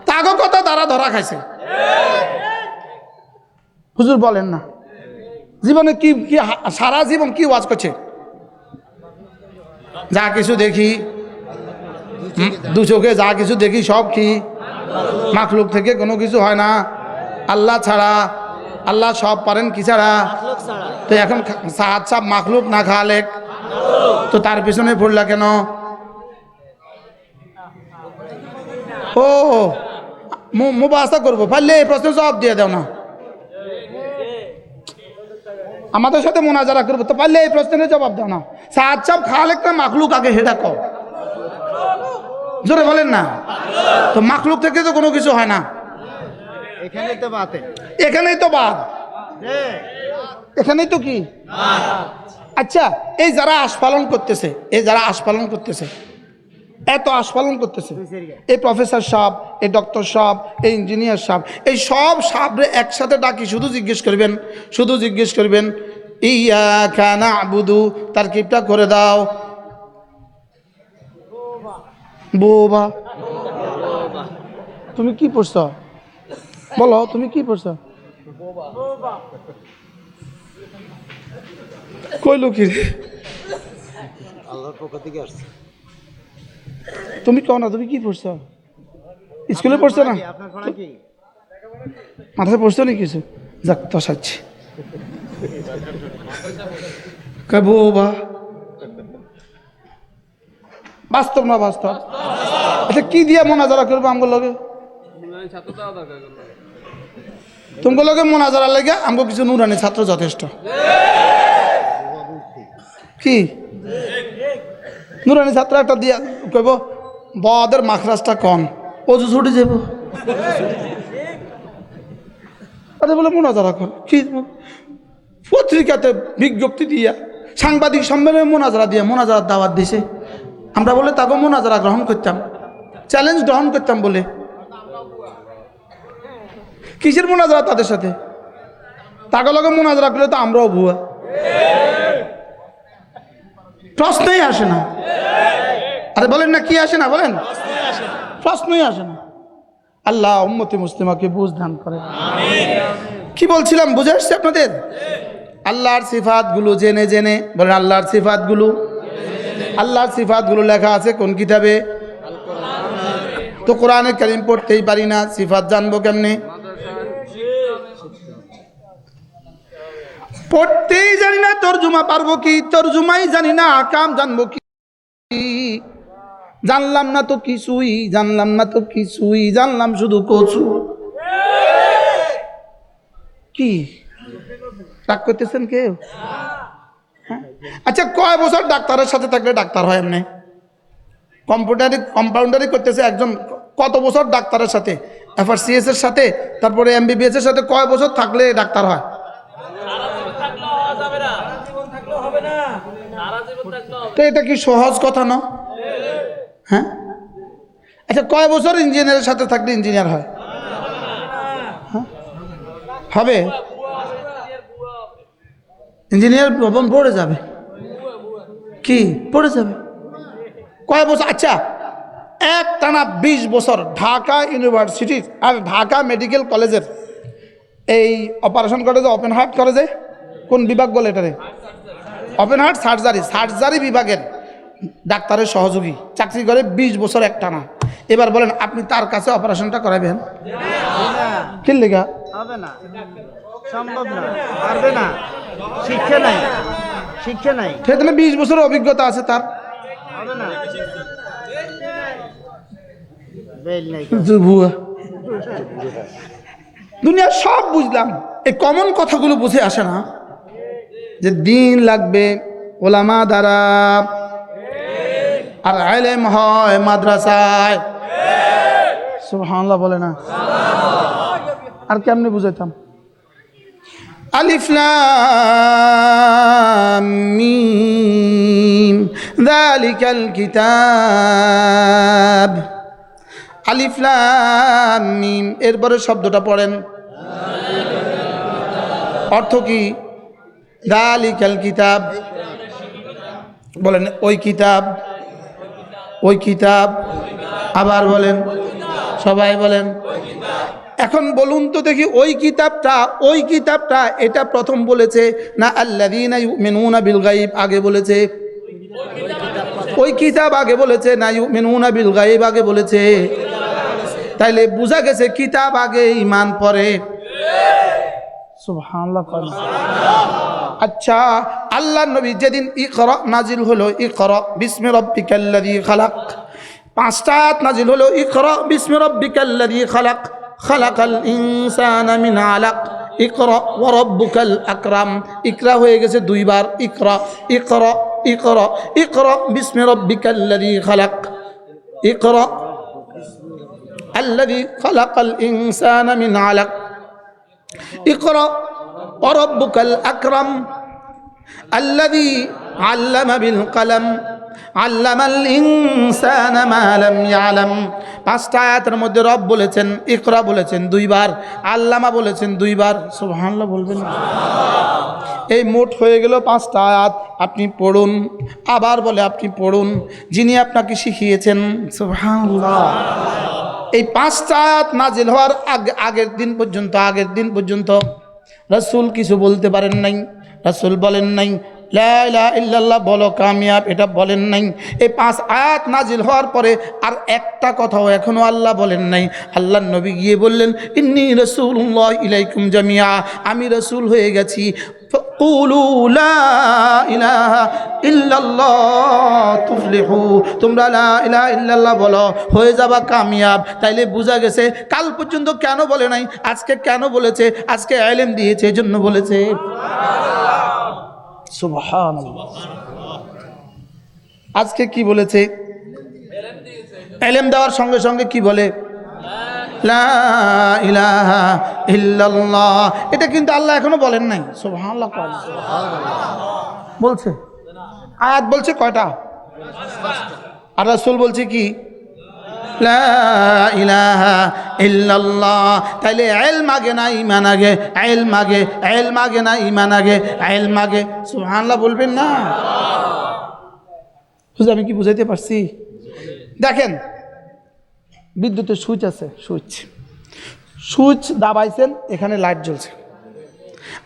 তাগো কথা তারা ধরা খাইছে। হুজুর বলেন না জীবনে কি কি সারা জীবন কি ওয়াজ করছে? যা কিছু দেখি দু চোখে, যা কিছু দেখি সব কি মাখলুক থেকে কোনো কিছু হয় না, আল্লাহ ছাড়া। আল্লাহ সব পারেন কি ছাড়া? তো এখন সাত সাপ মাখলুক না খালেক, তো তার পিছনে পড়লা কেন? ও মুবাসা করবো, পারলে এই প্রশ্নের জবাব দিয়ে দাও না। আমাদের সাথে মোনাজারা করবো, তো পারলে এই প্রশ্নের জবাব দাও না। সাত সাপ খালেক না মাখলুক, আগে হেডা কও, জোরে বলেন না। তো মাখলুক থেকে তো কোনো কিছু হয় না, এখানেই তো বাদ, এখানেই তো কি? আচ্ছা, এই যারা আস্ফালন করতেছে, এত আস্ফালন করতেছে, এই প্রফেসর সাহেব, এই ডক্টর সাহেব, এই ইঞ্জিনিয়ার সাহেব, এই সব সাহেবরে একসাথে ডাকি শুধু জিজ্ঞেস করবেন ইয়্যাকা না'বুদু, তারকিবটা করে দাও। বোবা। তুমি কি পড়ছ বলো, তুমি কি পড়ছ? কইলো কি রে? আল্লাহর পক্ষ থেকে আসছে। তুমি কও না, তুমি কি পড়ছ? স্কুলে পড়ছো না? আপনার পড়া কি? মাথায় পড়ছো নি কিছু? যাক তো সাচ্ছি বোবা। বাস্তব না বাস্তব? আচ্ছা কি দিয়া মোনাজারা করবো আমগো লগে? তোমার লগে মোনাজারা লাগে আমগো কিছু নুরানি ছাত্র যথেষ্ট। কি নুরানি ছাত্র একটা দিয়া কইব বদের মাখরাজটা কম, অজু ছুটে যাব। আরে বলে মোনাজারা কর কি? পত্রিকাতে বিজ্ঞপ্তি দিয়া, সাংবাদিক সম্মেলনে মোনাজারা দিয়া মোনাজারার দাওয়াত দিছে। আমরা বলে তাকে মোনাজারা গ্রহণ করতাম, চ্যালেঞ্জ গ্রহণ করতাম বলে। কিসের মোনাজারা তাদের সাথে? তাকে লগে মোনাজারা করলে তো আমরাও ভুয়া, প্রশ্নই আসে না। আরে বলেন না, কি আসে না বলেন? প্রশ্নই আসে না। আল্লাহ উম্মতি মুসলিমাকে বুঝ দান করে। কি বলছিলাম বুঝে আসছে আপনাদের? আল্লাহর সিফাতগুলো জেনে জেনে বলেন, আল্লাহর সিফাতগুলো, আল্লাহর সিফাতগুলো লেখা আছে কোন কিতাবে? তো কোরআনে কারীম পড়তেই পারি না, সিফাত জানবো কেমনে? পড়তেই জানি না, তরজমা পারবো কি? তরজমাই জানি না, আকাম জানবো কি? জানলাম না তো কিছুই, জানলাম না তো কিছুই, জানলাম শুধু কচু। কি রাগ করতেছেন কেউ? আচ্ছা কয় বছর ডাক্তারের সাথে থাকলে ডাক্তার হয়? এমনি কম্পাউন্ডারি করতেছে একজন, কত বছর ডাক্তারের সাথে, FRCS এর সাথে, তারপরে MBBS এর সাথে কয় বছর থাকলে ডাক্তার হয়? তো এটা কি সহজ কথা না? হ্যাঁ, আচ্ছা কয় বছর ইঞ্জিনিয়ারের সাথে থাকলে ইঞ্জিনিয়ার হয়? হবে? ইঞ্জিনিয়ার ভবন পড়ে যাবে। কি পড়ে যাবে? কয় বছর? আচ্ছা এক টানা 20 বছর ঢাকা ইউনিভার্সিটির আর ঢাকা মেডিকেল কলেজের এই অপারেশন করে যে, ওপেন হার্ট করে যে, কোন বিভাগ বলে এটারে? ওপেন হার্ট সার্জারি বিভাগের ডাক্তারের সহযোগী চাকরি করে 20 বছর এক টানা। এবার বলেন আপনি তার কাছে অপারেশনটা করাবেন? কি লেগা? হবে না, সম্ভব না, পারবে না, শিক্ষা নাই, শিক্ষা নাই, সেখানে 20 বছরের অভিজ্ঞতা আছে তার। হবে না, বেল নাই। ভুয়া। দুনিয়া সব বুঝলাম, এই কমন কথাগুলো বুঝে আসে না যে দিন লাগবে ওলামা দ্বারা, আর ইলম হয় মাদ্রাসায়। সুবহানাল্লাহ বলে না? আর কেমনে বুঝাইতাম? আলিফ লাম মিম যালিকাল কিতাব। আলিফ লাম মিম, এরপরে শব্দটা পড়েন, অর্থ কি? যালিকাল কিতাব, বলেন ওই কিতাব, ওই কিতাব। আবার বলেন, সবাই বলেন। এখন বলুন তো দেখি, ওই কিতাবটা এটা প্রথম বলেছে না আল্লাযীনা ইউমিনুনা বিল গায়ব আগে বলেছে? ওই কিতাব আগে বলেছে না ইউমিনুনা বিল গায়ব আগে বলেছে? তাইলে বোঝা গেছে কিতাব আগে, ঈমান পরে। সুবহানাল্লাহ। আচ্ছা আল্লাহর নবী যেদিন ইকরা নাজিল হলো, ইকরা বিসমি রাব্বিকাল্লাযী খালাক, 5টা আয়াত নাজিল হলো। ইকরা বিসমি রাব্বিকাল্লাযী খালাক, খালাকাল ইনসানা মিন আলাক, ইকরা ওয়া রাব্বুকাল আকরাম। ইকরা হয়ে গেছে 2 বার। ইকরা ইকরা ইকরা ইকরা বিসমি রাব্বিকাল্লাযী খালাক, ইকরা আল্লাযী খালাকাল ইনসানা মিন আলাক, ইকরা ওয়া রাব্বুকাল আকরাম আল্লাযী আল্লামা বিল কলম আল্লামাল ইনসানা মা লাম ইয়ালাম। 5টা আয়াতের মধ্যে রব বলেছেন ইকরা বলেছেন 2 বার, আল্লামা বলেছেন 2 বার। সুবহানাল্লাহ বলবেন না? এই মোট হয়ে গেল 5টা আয়াত। আপনি পড়ুন, আবার বলে আপনি পড়ুন, যিনি আপনাকে শিখিয়েছেন। সুবহানাল্লাহ। এই 5টা আয়াত নাজিল হওয়ার আগের দিন পর্যন্ত রাসূল কিছু বলতে পারেন নাই। রাসূল বলেন নাই লা ইলাহা ইল্লাল্লাহ বলো কামিয়াব, এটা বলেন নাই। এই 5 আয়াত নাজিল হওয়ার পরে আর একটা কথাও এখনো আল্লাহ বলেন নাই। আল্লাহর নবী গিয়ে বললেন ইন্নী রাসূলুল্লাহ ইলাইকুম জামিয়া, আমি রাসূল হয়ে গেছি। কুলু লা ইলাহা ইল্লাল্লাহ তুফলিহু, তোমরা লা ইলাহা ইল্লাল্লাহ বলো, হয়ে যাবা কামিয়াব। তাইলে বোঝা গেছে কাল পর্যন্ত কেন বলে নাই, আজকে কেন বলেছে? আজকে ইলম দিয়েছে এজন্য বলেছে। সুবহানাল্লাহ। আজকে কি বলেছে? ইলম দেওয়ার সঙ্গে সঙ্গে কি বলে? লা ইলাহা ইল্লাল্লাহ। এটা কিন্তু আল্লাহ এখনো বলেন নাই। সুবহানাল্লাহ বলছে। আয়াত বলছে কয়টা? আর রাসূল বলছে কি? লা ইলাহা ইল্লাল্লাহ। তাইলে ইলম আগে না ঈমান আগে? ইলম আগে। ইলম আগে না ঈমান আগে? ইলম আগে। সুবহানাল্লাহ বলবেন না? হুজুর আমি কি বুঝাইতে পারছি? দেখেন বিদ্যুতের সুইচ আছে, সুইচ দাবাইছেন, এখানে লাইট জ্বলছে।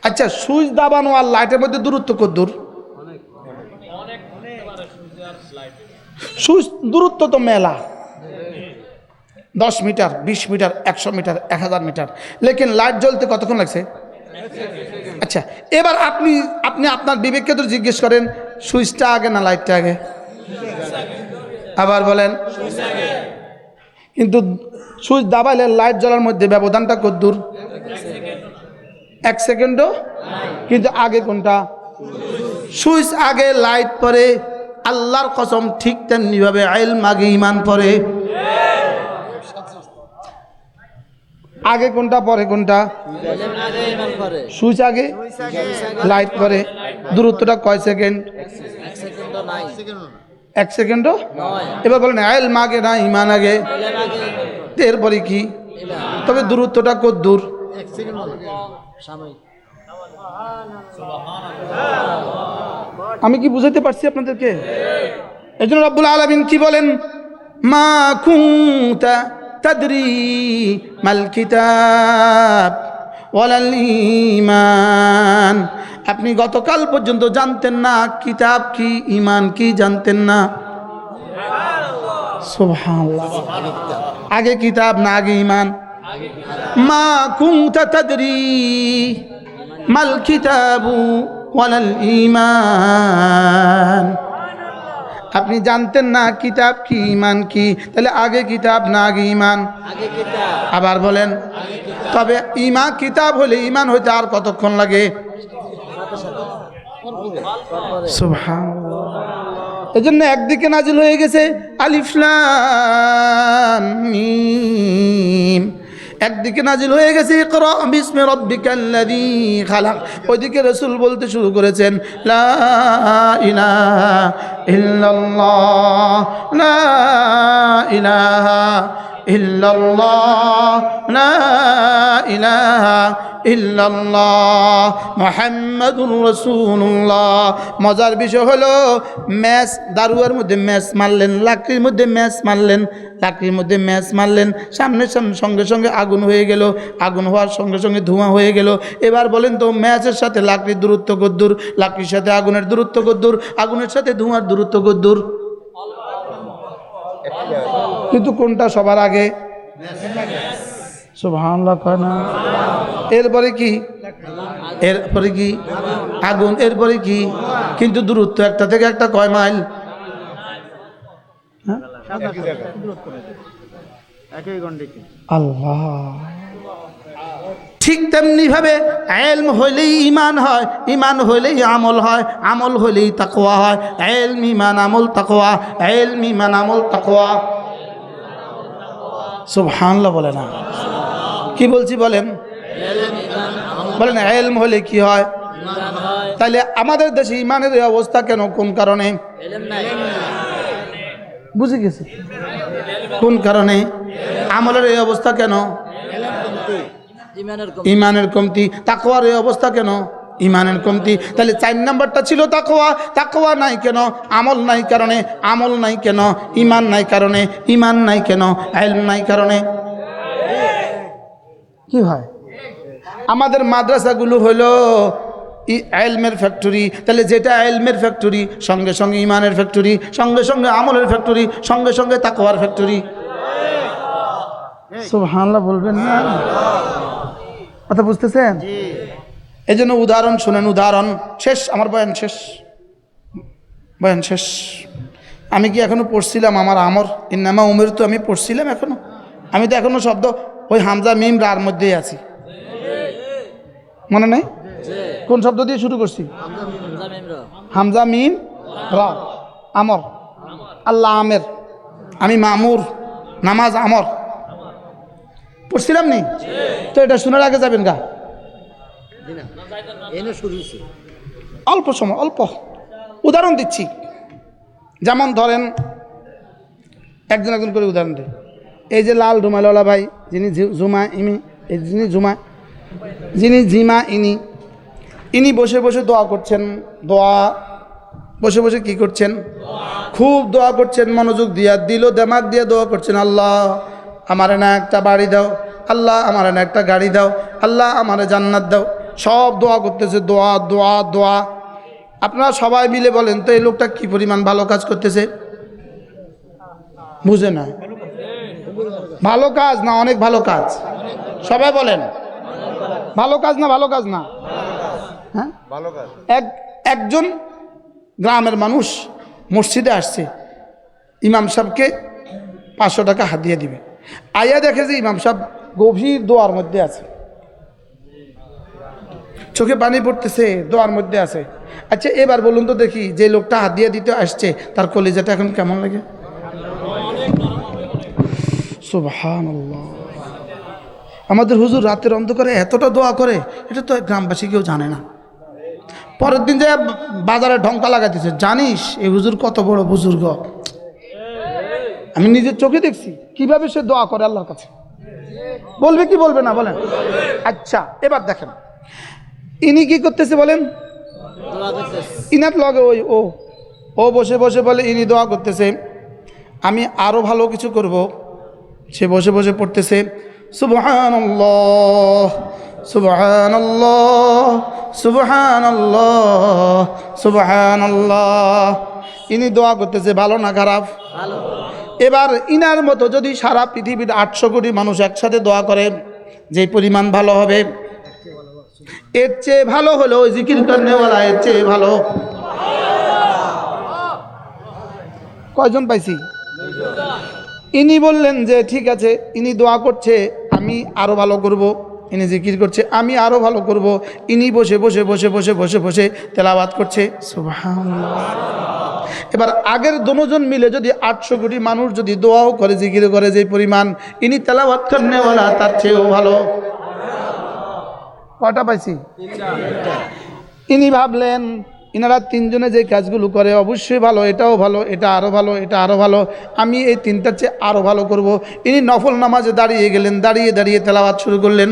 আচ্ছা সুইচ দাবানো আর লাইটের মধ্যে দূরত্ব কত দূর? সুইচ দূরত্ব তো মেলা, 10 মিটার, 20 মিটার, 100 মিটার, 1000 মিটার। লেকিন লাইট জ্বলতে কতক্ষণ লাগছে? আচ্ছা এবার আপনি আপনার বিবেককে তো জিজ্ঞেস করেন সুইচটা আগে না লাইটটা আগে? আবার বলেন। কিন্তু সুইচ দাবাইলে লাইট জ্বলার মধ্যে ব্যবধানটা কত দূর? 1 সেকেন্ডও। কিন্তু আগে কোনটা? সুইচ আগে লাইট পরে। আল্লাহর কসম ঠিক তেমনি ভাবে ইলম আগে ঈমান পরে। আগে কোনটা পরে কোনটা? সুইচ আগে লাইট পরে। দূরত্বটা কয় সেকেন্ড? 1 সেকেন্ডও। এবার বলেন ইলম আগে না ঈমান আগে? এরপরে কি? তবে দূরত্বটা কত দূর? আমি কি বুঝাতে পারছি আপনাদেরকে? এজন্য রব্বুল আলামিন কি বলেন? মা কুনতা তাদরি মাল কিতাব ওয়ালাল ঈমান। আপনি গতকাল পর্যন্ত জানতেন না কিতাব কি, ঈমান কি জানতেন না। সুবহানাল্লাহ। আগে কিতাব না আগে ঈমান? মা কুনতা তাদরি মাল কিতাবু ওয়ালাল ঈমান। আপনি জানতেন না কিতাব কি ঈমান কি, তাহলে আগে কিতাব না আগে ঈমান? আবার বলেন। তবে ঈমান কিতাব হলে ঈমান হইতে আর কতক্ষণ লাগে? সুবহানাল্লাহ। এজন্য একদিকে নাজিল হয়ে গেছে আলিফ লাম মিম, একদিকে নাজিল হয়ে গেছে ইকরা বিসমি রাব্বিকাল্লাযী খালাক। ওইদিকে রাসূল বলতে শুরু করেছেন লা ইলাহা ইল্লাল্লাহ, লা ইলাহা ইল্লাল্লাহ, লা ইলাহা ইল্লাল্লাহ মুহাম্মাদুর রাসূলুল্লাহ। মজার বিষয় হলো ম্যাচ, দারুয়ার মধ্যে ম্যাচ মারলেন, লাকড়ির মধ্যে ম্যাচ মারলেন, লাকড়ির মধ্যে ম্যাচ মারলেন, সামনে সঙ্গে সঙ্গে আগুন হয়ে গেল, আগুন হওয়ার সঙ্গে সঙ্গে ধোঁয়া হয়ে গেল। এবার বলেন তো ম্যাচের সাথে লাকড়ির দূরত্ব কত দূর? লাকড়ির সাথে আগুনের দূরত্ব কত দূর? আগুনের সাথে ধোঁয়ার দূরত্ব কত দূর? কিন্তু কোনটা সবার আগে? সুবহানাল্লাহ কয় না? এরপরে কি? এরপরে কি? আগুন। এরপরে কি? কিন্তু দূরত্ব একটা থেকে একটা কয় মাইল? আল্লাহ। ঠিক তেমনি ভাবে ইলম হইলেই ঈমান হয়, ঈমান হইলেই আমল হয়, আমল হইলেই তাকওয়া হয়। ইলম ঈমান আমল তাকওয়া, ইলম ঈমান আমল তাকওয়া। সুবহানাল্লাহ বলে না? কি বলছি বলেন? বলেন ইলম হলে কি হয়? তাহলে আমাদের দেশে ঈমানের অবস্থা কেন? কোন কারণে? বুঝে গেছি কোন কারণে আমলের এই অবস্থা কেন? ইমানের কমতি। তাকওয়ার এই অবস্থা কেন? ইমানের কমতি। তাহলে 4 নাম্বারটা ছিল তাকওয়া। তাকওয়া নাই কেন? আমল নাই কারণে। আমল নাই কেন? ইমান নাই কারণে। ইমান নাই কেন? ইলম নাই কারণে। কি হয়? আমাদের মাদ্রাসাগুলো হলো ইলমের ফ্যাক্টরি। তাহলে যেটা ইলমের ফ্যাক্টরি, সঙ্গে সঙ্গে ইমানের ফ্যাক্টরি, সঙ্গে সঙ্গে আমলের ফ্যাক্টরি, সঙ্গে সঙ্গে তাকওয়ার ফ্যাক্টরি। সুবহানাল্লাহ বলবেন না? কথা বুঝতেছেন? এই জন্য উদাহরণ শুনেন, উদাহরণ। শেষ, আমার বয়ান শেষ, বয়ান শেষ। আমি কি এখনো পড়ছিলাম আমার আমর ইন্নামা উমের? তো আমি পড়ছিলাম এখনো? আমি তো এখনো শব্দ ওই হামজা মিম রার মধ্যেই আছি। মনে নেই কোন শব্দ দিয়ে শুরু করছি? হামজা মিম রা। আমর, আল্লাহ আমের, আমি মামুর, নামাজ আমর। পড়ছিলাম নি? তো এটা শোনার আগে যাবেন গা? অল্প সময়, অল্প উদাহরণ দিচ্ছি। যেমন ধরেন, একজন একজন করে উদাহরণ দিই। এই যে লাল রুমালওয়ালা ভাই, যিনি জুমা ইনি, এই যিনি জিমা ইনি বসে বসে দোয়া করছেন। দোয়া বসে বসে কি করছেন? খুব দোয়া করছেন, মনোযোগ দিয়া, দিল দেমাগ দিয়ে দোয়া করছেন। আল্লাহ আমার না একটা বাড়ি দাও, আল্লাহ আমার না একটা গাড়ি দাও, আল্লাহ আমার জান্নাত দাও। সব দোয়া করতেছে, দোয়া দোয়া দোয়া। আপনারা সবাই মিলে বলেন তো এই লোকটা কি পরিমাণ ভালো কাজ করতেছে? বুঝে না? ভালো কাজ না অনেক ভালো কাজ? সবাই বলেন ভালো কাজ না ভালো কাজ না? হ্যাঁ, একজন গ্রামের মানুষ মসজিদে আসছে, ইমাম সাহেবকে 500 টাকা হাদিয়া দিবে। আয়া দেখে যে ইমাম সাহেব গভীর দোয়ার মধ্যে আছে, চোখে পানি পড়তেছে, দোয়ার মধ্যে আছে। আচ্ছা এবার বলুন তো দেখি, যে লোকটা হাদিয়া দিতে আসছে তার কলিজাটা এখন কেমন লাগে? সুবহানাল্লাহ। আমাদের হুজুর রাতের অন্ধকারে এতটা দোয়া করে, এটা তো গ্রামবাসী কেউ জানে না। পরের দিন যে বাজারে ঢঙ্কা লাগাইতেছে, জানিস এই হুজুর কত বড় বুজুর্গ? আমি নিজের চোখে দেখছি কিভাবে সে দোয়া করে আল্লাহর কাছে। বলবে কি বলবে না বলেন? আচ্ছা এবার দেখেন ইনি কি করতেছে বলেন? ইনার লগে ওই ও বসে বসে বলে, ইনি দোয়া করতেছে আমি আরো ভালো কিছু করব। সে বসে বসে পড়তেছে সুবহানাল্লাহ সুবহানাল্লাহ সুবহানাল্লাহ সুবহানাল্লাহ। ইনি দোয়া করতেছে, ভালো না খারাপ? এবার ইনার মতো যদি সারা পৃথিবীর 800 কোটি মানুষ একসাথে দোয়া করেন, যে পরিমাণ ভালো হবে, এর চেয়ে ভালো হলো ওই জিকির করনেওয়ালা, এর চেয়ে ভালো। কয়জন পাইছি? ইনি বললেন যে ঠিক আছে, ইনি দোয়া করছে আমি আরো ভালো করব, ইনি জিকির করছে আমি আরো ভালো করব। ইনি বসে বসে বসে বসে বসে বসে তেলাওয়াত করছে সুবহানাল্লাহ। এবার আগের দুজন মিলে যদি 800 কোটি মানুষ যদি দোয়াও করে, জিকির করে, যে পরিমাণ ইনি তেলাওয়াত করনেওয়ালা তার চেয়েও ভালো। কটা পাইছি? ইনি ভাবলেন ইনারা তিনজনে যে কাজগুলো করে অবশ্যই ভালো, এটাও ভালো, এটা আরো ভালো, এটা আরো ভালো, আমি এই তিনটার চেয়ে আরো ভালো করব। ইনি নফল নামাজে দাঁড়িয়ে গেলেন, দাঁড়িয়ে দাঁড়িয়ে তেলাওয়াত শুরু করলেন।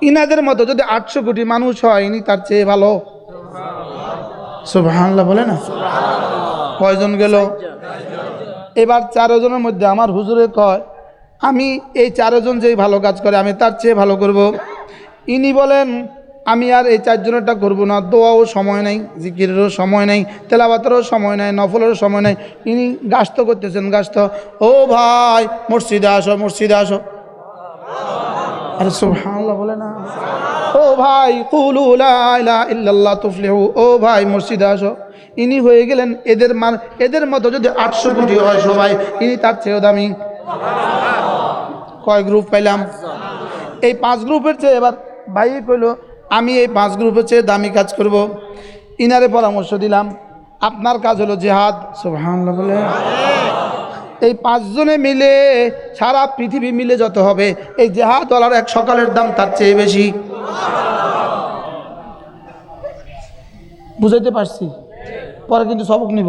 ইনাদের মতো যদি 800 কোটি মানুষ হয়, ইনি তার চেয়ে ভালো। সুবহানাল্লাহ বলে না? কয়জন গেল? এবার 4 জনের মধ্যে আমার হুজুরে কয় আমি এই 4 জন যেই ভালো কাজ করে আমি তার চেয়ে ভালো করব। ইনি বলেন আমি আর এই 4 জনেরটা করব না, দোয়াও সময় নাই, জিকিরেরও সময় নাই, তেলাওয়াতেরও সময় নাই, নফলেরও সময় নাই। ইনি গাস্ত করতেছেন, গাস্ত। ও ভাই মসজিদে আসো, মসজিদে আসো। আরে সুবহানাল্লাহ বলে না? ও ভাই কুলু লা ইলাহা ইল্লাল্লাহ তুফলিহু, ও ভাই মসজিদে আসো। ইনি হয়ে গেলেন এদের মতো যদি 800 কোটি হয় সবাই, ইনি তার চেয়েও দামি। কয় গ্রুপ পাইলাম? এই 5 গ্রুপের চেয়ে এবার ভাই কইল আমি এই 5 গ্রুপের চেয়ে দামি কাজ করব। ইনারে পরামর্শ দিলাম আপনার কাজ হলো জিহাদ। সুবহানাল্লাহ বলে। এই 5 জনে মিলে সারা পৃথিবী মিলে যত হবে, এই জিহাদ ওয়ালার এক সকালের দাম তার চেয়ে বেশি। বুঝাইতে পারছি? পরে কিন্তু সবক নিব।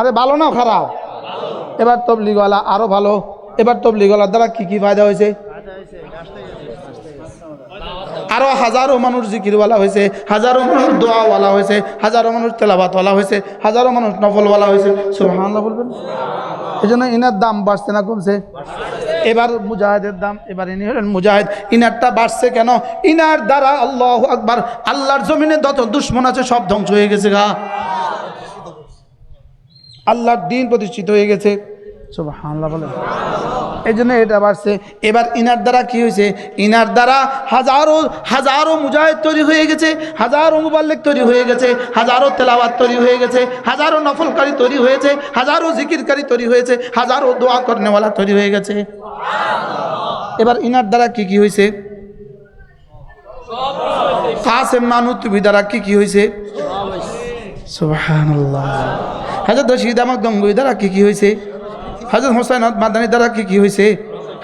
আরে ভালো না খারাপ? এবার তবলিগওয়ালা আরো ভালো। এবার তবলিগওয়ালার দ্বারা কি কি ফায়দা হয়েছে? আরো হাজারো মানুষ জিকিরওয়ালা হয়েছে, হাজারো মানুষ দোয়াওয়ালা হয়েছে, হাজারো মানুষ তেলাওয়াতওয়ালা হয়েছে, হাজারো মানুষ নফলওয়ালা হয়েছে। সুবহানাল্লাহ বলবেন। এই জন্য ইনার দাম বাড়ছে না কমছে? এবার মুজাহিদের দাম, এবার ইনি হলেন মুজাহিদ, ইনারটা বাড়ছে কেন? ইনার দ্বারা আল্লাহু আকবার, আল্লাহর জমিনে যত দুশ্মন আছে সব ধ্বংস হয়ে গেছে গা, আল্লাহর দ্বীন প্রতিষ্ঠিত হয়ে গেছে। সুবহানাল্লাহ বলেন। এই জন্য এটা বাড়ছে। এবার ইনার দ্বারা কি হয়েছে? ইনার দ্বারা হাজারো হাজারো মুজাহিদ তৈরি হয়ে গেছে, হাজারো মুবাল্লিগ তৈরি হয়ে গেছে, হাজারো তেলাওয়াত তৈরি হয়ে গেছে, হাজারো নফলকারী তৈরি হয়েছে, হাজারো জিকিরকারী তৈরি হয়েছে, হাজারো দোয়া করনেওয়ালা তৈরি হয়ে গেছে। এবার ইনার দ্বারা কি কি হয়েছে? কাসেম নানুতুবি দ্বারা কি কি হয়েছে? সুবহানাল্লাহ। হযরত রশিদ আহমদ গঙ্গোই দ্বারা কি কি হয়েছে? হযরত হোসেন মাদানী দ্বারা কি কি হয়েছে?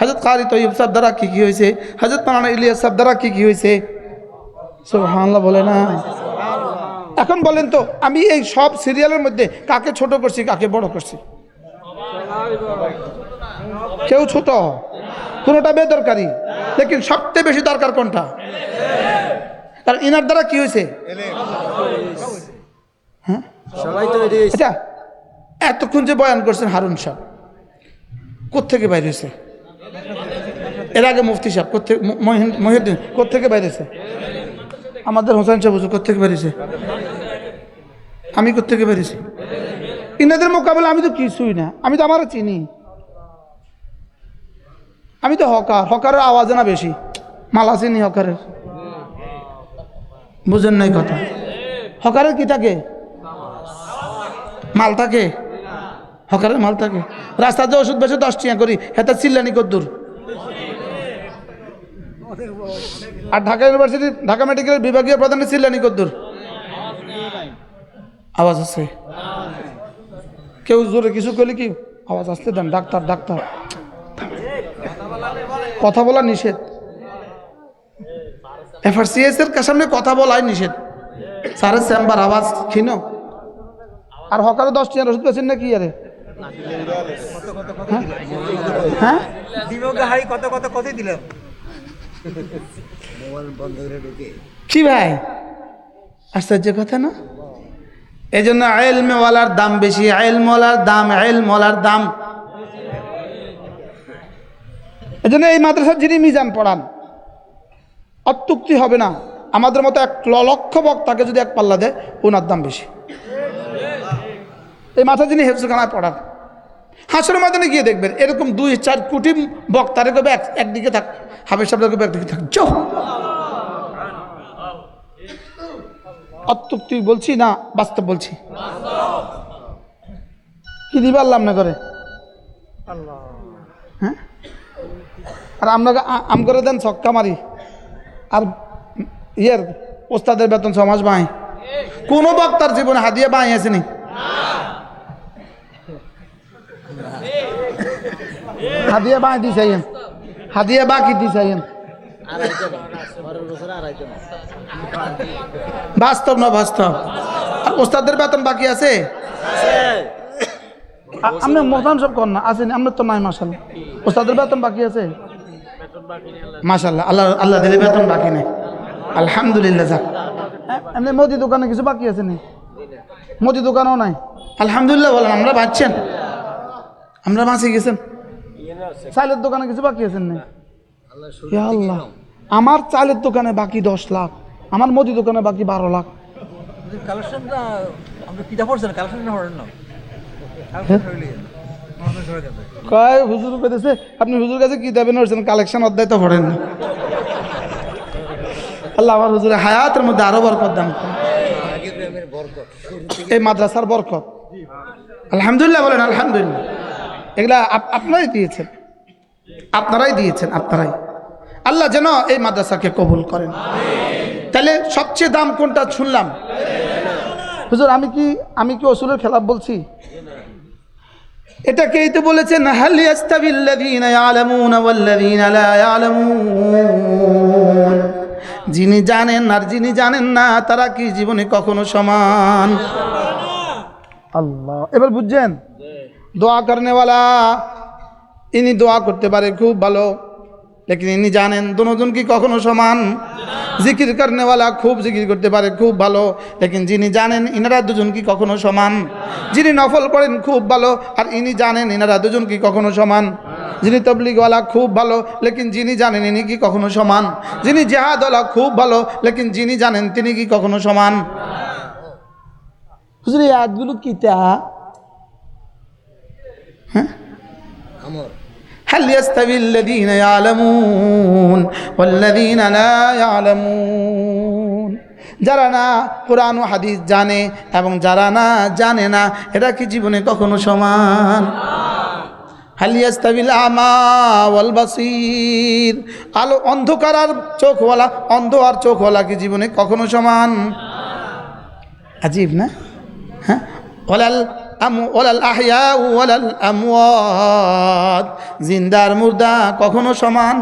হযরত কারি তৈয়ব সাহেব দ্বারা কি কি হয়েছে? হযরত মাওলানা ইলিয়াস সাহেব দ্বারা কি কি হয়েছে? সুবহানাল্লাহ বলে না? এখন বলেন তো, আমি এই সব সিরিয়ালের মধ্যে কাকে ছোট করছি, কাকে বড় করছি? কেউ ছোট, কোনোটা বেদরকারি, লেকিন সবচেয়ে বেশি দরকার কোনটা? কারণ ইনার দ্বারা কি হয়েছে? হ্যাঁ, এটা এতক্ষণ যে বয়ান করছেন হারুন সাহেব, কোত্থেকে বাইরে হয়েছে? এর আগে মুফতি সাহেব কোত্থেকে, মহিউদ্দিন কোত্থেকে বাইরে হয়েছে? আমাদের হোসেন সাহেব হুজুর কোত্থেকে বেরিয়েছে? আমি কোত্থেকে বেরিয়েছি? ইনাদের মোকাবেলা আমি তো কিছুই না, আমি তো আমার চিনি, আমি তো হকার, হকারের আওয়াজ না বেশি, মালা চিনি হকারের, বুঝেন নাই কথা? হকারের কি থাকে? মাল থাকে, হকারের মাল থাকে। রাস্তাতে ওষুধ বেশি 10 টাকা করি, হেতা চিল্লানি কদ্দুর। আর ঢাকা ইউনিভার্সিটি, ঢাকা মেডিকেলের বিভাগীয় প্রধানের চিল্লানি কদ্দুর? আওয়াজ আছে। কেউ জোরে কিছু করলে কি আওয়াজ আসতে দেন? ডাক্তার ডাক্তার, কথা বলা নিষেধ। এফআরসিএস এর সামনে কথা বলাই নিষেধ। স্যারের চেম্বার আওয়াজ ক্ষীণ। আর হকারে 10 টাকার ওষুধ পেয়েছেন না কি? আরে হ্যাঁ, কি ভাই, আশ্চর্য কথা না? এই জন্য ইলমওয়ালার দাম বেশি, ইলমওয়ালার দাম, ইলমওয়ালার দাম। এই জন্য এই মাদ্রাসার যিনি মিজান পড়ান, অত্যুক্তি হবে না। আমাদের মতো 1 লক্ষ বক্তাকে যদি এক পাল্লা দেয়, ওনার দাম বেশি। এই মাথা যিনি হেফজখানায় পড়ান, হাসরের ময়দানে গিয়ে দেখবেন এরকম 2-4 কোটি বক্তারে কবে একদিকে থাক, হাফেজ সাহেবরা কবে একদিকে থাক। অত্যুক্তি বলছি না বাস্তব বলছি? কি দিবে আল্লাহ না করে? হ্যাঁ, আর আমরা আম করে দেন ছক্কা মারি, আর ইয়ের ওস্তাদের বেতন 6 মাস বাঁই। কোন বক্তার জীবনে হাদিয়া বাঁই আসেনি? হাদিয়া বাঁই দি চাইয়েন, হাদিয়া বাকি দি চাইয়েন। বাস্তব না বাস্তব? আর ওস্তাদের বেতন বাকি আছে? আপনি মোহতান সব কর না, আসেনি? আপনার তো নাই মাশাআল্লাহ। ওস্তাদের বেতন বাকি আছে? মাশাআল্লাহ, আল্লাহ আল্লাহ দিলে বেতন বাকি নেই, আলহামদুলিল্লাহ। যাক, এমনি মুদি দোকানে কিছু বাকি আছে নি? মুদি দোকানও নাই, আলহামদুলিল্লাহ বলেন। আমরা বাঁচছেন, আমরা বাঁচে গেছেন। চালের দোকানে কিছু বাকি আছেন না? আল্লাহ, আমার চালের দোকানে বাকি 10 লাখ, আমার মুদি দোকানে বাকি 12 লাখ। কয় হুজুর পেতেছে, আপনি হুজুর কাছে কি দেবেন? কালেকশন অধ্যায় তো পড়েন না। আল্লাহ আমার হুজুরের হায়াতের মধ্যে আরো বরকত দান করেন। এই মাদ্রাসার বরকত, আলহামদুলিল্লাহ বলেন আলহামদুলিল্লাহ। এগুলা আপনারাই দিয়েছেন, আপনারাই দিয়েছেন, আপনারাই। আল্লাহ যেন এই মাদ্রাসাকে কবুল করেন। তাহলে সবচেয়ে দাম কোনটা শুনলাম? হুজুর আমি কি ওসুলের খেলাফ বলছি? এটাকেই তো বলেছেন হাল ইয়াস্তাবিল্লাযীনা ইয়ালামুনা ওয়াল্লাযীনা লা ইয়ালামুন। যিনি জানেন আর যিনি জানেন না, তারা কি জীবনে কখনো সমান? আল্লাহ, এবার বুঝছেন? দোয়া করনেওয়ালা ইনি দোয়া করতে পারে খুব ভালো, লেকিন ইনি জানেন দুজন কি কখনো সমান। জিকির করনেওয়ালা খুব জিকির করতে পারে খুব ভালো, লেকিন যিনি জানেন ইনারা দুজন কি কখনো সমান। যিনি নফল করেন খুব ভালো, আর ইনি জানেন ইনারা দুজন কি কখনো সমান। যিনি তবলিগওয়ালা খুব ভালো, লেকিন যিনি জানেন ইনি কি কখনো সমান। যিনি জেহাদওয়ালা খুব ভালো, লেকিন যিনি জানেন তিনি কি কখনো সমান। হুজুর এই আয়াতগুলো কি তা? হ্যাঁ, হাল ইয়াস্তাবিল্লাযীনা ইয়ালামুন ওয়াল্লাযীনা লা ইয়ালামুন। যারা না কোরআন ও হাদিস জানে এবং যারা না জানে না, এরা কি জীবনে কখনো সমান? হাল ইয়াস্তাবিল আমা ওয়াল বাসীর, আলো অন্ধকার আর চোখওয়ালা, অন্ধ আর চোখওয়ালা কি জীবনে কখনো সমান? আজীব না? হ্যাঁ, ওয়ালাল আহইয়া ওয়ালাল আমওয়াত, জিন্দার মুর্দা কখনো সমান?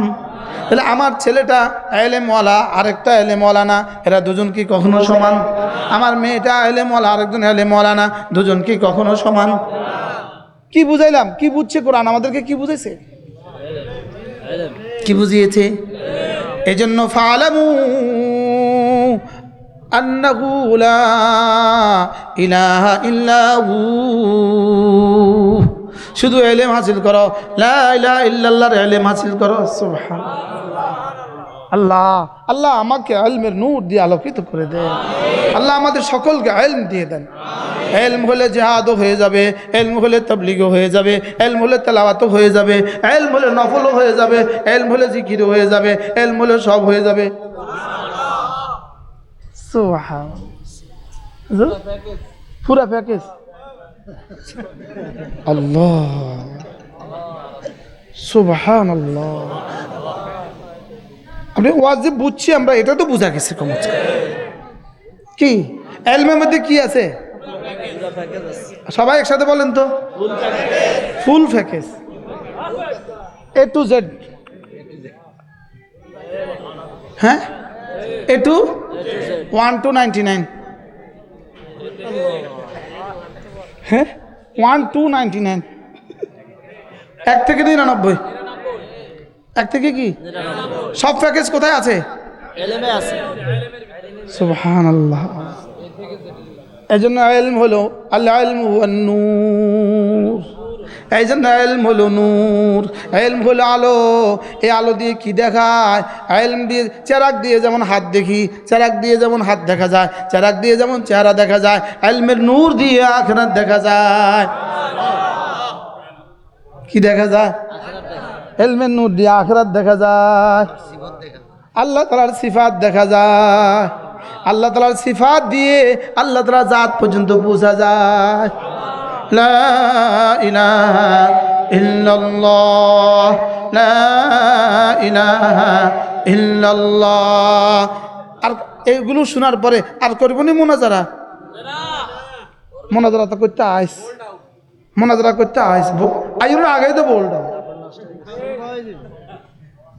তাহলে আমার ছেলেটা এলেমওয়ালা আরেকটা এলেমওয়ালা না, এরা দুজন কি কখনো সমান? আমার মেয়েটা এলেমওয়ালা আরেকজন এলেমওয়ালা না, দুজন কি কখনো সমান? কি বুঝাইলাম? কি বুঝছে কোরআন আমাদেরকে? কি বুঝাইছে? কি বুঝিয়েছে? এই জন্য ফালামু আন্নাহু লা ইলাহা ইল্লাহু, শুধু ইলম হাসিল করো, লা ইলাহা ইল্লাল্লাহর ইলম হাসিল করো। সুবহানাল্লাহ। আল্লাহ আল্লাহ আমাকে ইলমের নূর দিয়ে আলোকিত করে দেন। আল্লাহ আমাদের সকলকে ইলম দিয়ে দেন। ইলম হলে জিহাদও হয়ে যাবে, ইলম হলে তাবলীগও হয়ে যাবে, ইলম হলে তেলাওয়াতও হয়ে যাবে, ইলম হলে নফলও হয়ে যাবে, ইলম হলে জিকিরও হয়ে যাবে, ইলম হলে সব হয়ে যাবে। পুরা প্যাকেজ। আল্লাহ, সুবহানাল্লাহ। আপনি ওয়াজ বুঝছি আমরা, এটা তো বোঝা গেছে কমছে। কি ইলমের মধ্যে কি আছে? সবাই একসাথে বলেন তো, full package, A to Z. হ্যাঁ, এ টু 1 to 99। হ্যাঁ, 1 to 99, 1 থেকে 99, 1 থেকে কি সব প্যাকেজ কোথায় আছে? সুবহানাল্লাহ। এই জন্য ইলম হলো আল ইলমু ওয়ান নূর। এই জন্য ইলম হলো নূর, ইলম হলো আলো। এই আলো দিয়ে কি দেখায়? ইলম দিয়ে, চেরাগ দিয়ে যেমন হাত দেখি, চেরাগ দিয়ে যেমন হাত দেখা যায়, চেরাগ দিয়ে যেমন চেহারা দেখা যায়, ইলমের নূর দিয়ে আখিরাত দেখা যায়। কি দেখা যায়? ইলমের নূর দিয়ে আখিরাত দেখা যায়, আল্লাহ তাআলার সিফাত দেখা যায়। আল্লাহ তাআলার সিফাত দিয়ে আল্লাহ তাআলার জাত পর্যন্ত পৌঁছা যায়। লা ইলাহা ইল্লাল্লাহ, লা ইলাহা ইল্লাল্লাহ। আর এইগুলো শোনার পরে আর করব না মুনাজারা? মুনাজারা তো করতে আইস, মুনাজারা করতে আইস, আইর আগে তো বলটা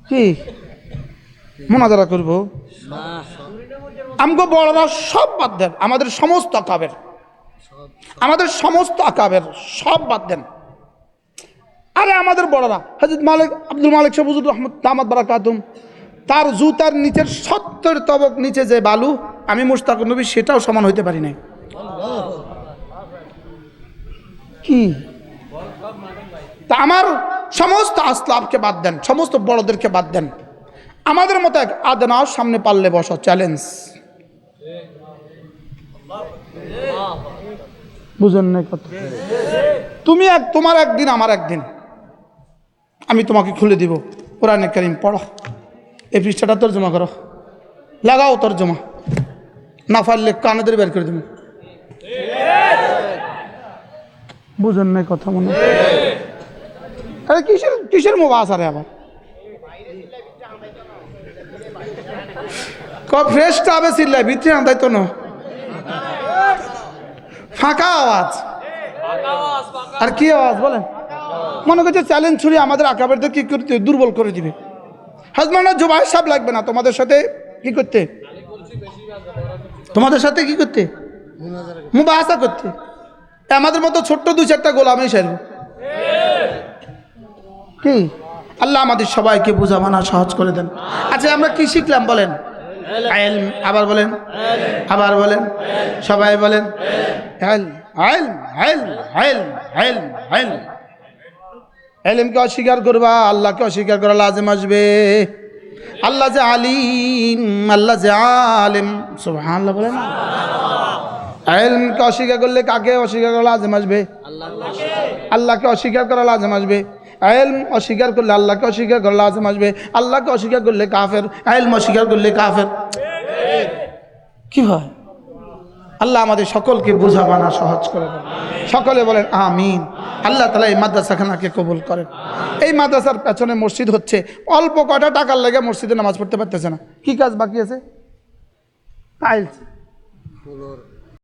কি মুনাজারা করব? আমগো বড়রা সব বাদ দেন, আমাদের সমস্ত আকাবের, আমাদের সমস্ত আকাবের সব বাদ দেন। আরে আমাদের বড়রা হযরত মালিক আব্দুল মালিক সাহেব হুজুর রহমত দামাত বারাকাতুম, তার জুতার নিচের 70 তবক নিচে যে বালু, আমি মুশতাক নবী সেটাও সমান হইতে পারি নাই। কি তা আমার সমস্ত আসলাফকে বাদ দেন, সমস্ত বড়দেরকে বাদ দেন, আমাদের মতো এক আদনাও সামনে পারলে বসো, চ্যালেঞ্জ। বুঝেন না কথা? তুমি তোমার একদিন আমার একদিন, আমি তোমাকে খুলে দিব কোরআনে কারীম পড়ো, এই পৃষ্ঠাটা তর্জমা করো, লাগাও তর্জমা, না পারলে কানেদের বের করে দেব। বুঝেন না কথা? মনে আরে কিসের কিসের মোবাস আরে আবার ফ্রেশটা আবে চিল্লাই ভিতরে আনতাই তো না, ফাঁকা আওয়াজ। আর কি আওয়াজ বলেন? মনে করছে চ্যালেঞ্জ ছুড়ে আমাদের আকাবেরদের কি করতে, দুর্বল করে দিবে। হাজমানা জুবাই সাহেব লাগবে না তোমাদের সাথে কি করতে, তোমাদের সাথে কি করতে, মুবাহাসা করতে। আমাদের মতো ছোট্ট 2-4টা গোলামই সারব কি? আল্লাহ আমাদের সবাইকে বোঝা মানা সহজ করে দেন। আচ্ছা আমরা কি শিখলাম বলেন? ইলম, আবার বলেন, আবার বলেন, সবাই বলেন ইলম, ইলম, ইলম, ইলম, ইলম, ইলম। ইলমকে অস্বীকার করবা, আল্লাহকে অস্বীকার করা লাজিম আসবে। আল্লাহ যে আলিম, আল্লাহ যে আলিম, সুবহানাল্লাহ বলেন। ইলমকে অস্বীকার করলে কাকে অস্বীকার করা লাজিম আসবে? আল্লাহকে অস্বীকার করা লাজিম আসবে। ইলম অস্বীকার করলে আল্লাহকে অস্বীকার করা লাজিম আসবে। আল্লাহকে অস্বীকার করলে কাফের, ইলম অস্বীকার করলে কাফের। কি হয়? আল্লাহ আমাদের সকলকে বোঝা বানা সহজ করে দেন। সকলে বলেন আমিন। আল্লাহ তাআলা এই মাদ্রাসাখানাকে কবুল করেন। এই মাদ্রাসার পেছনে মসজিদ হচ্ছে, অল্প কয়টা টাকার লেগে মসজিদে নামাজ পড়তে পারতেছে না। কি কাজ বাকি আছে? টাইলস,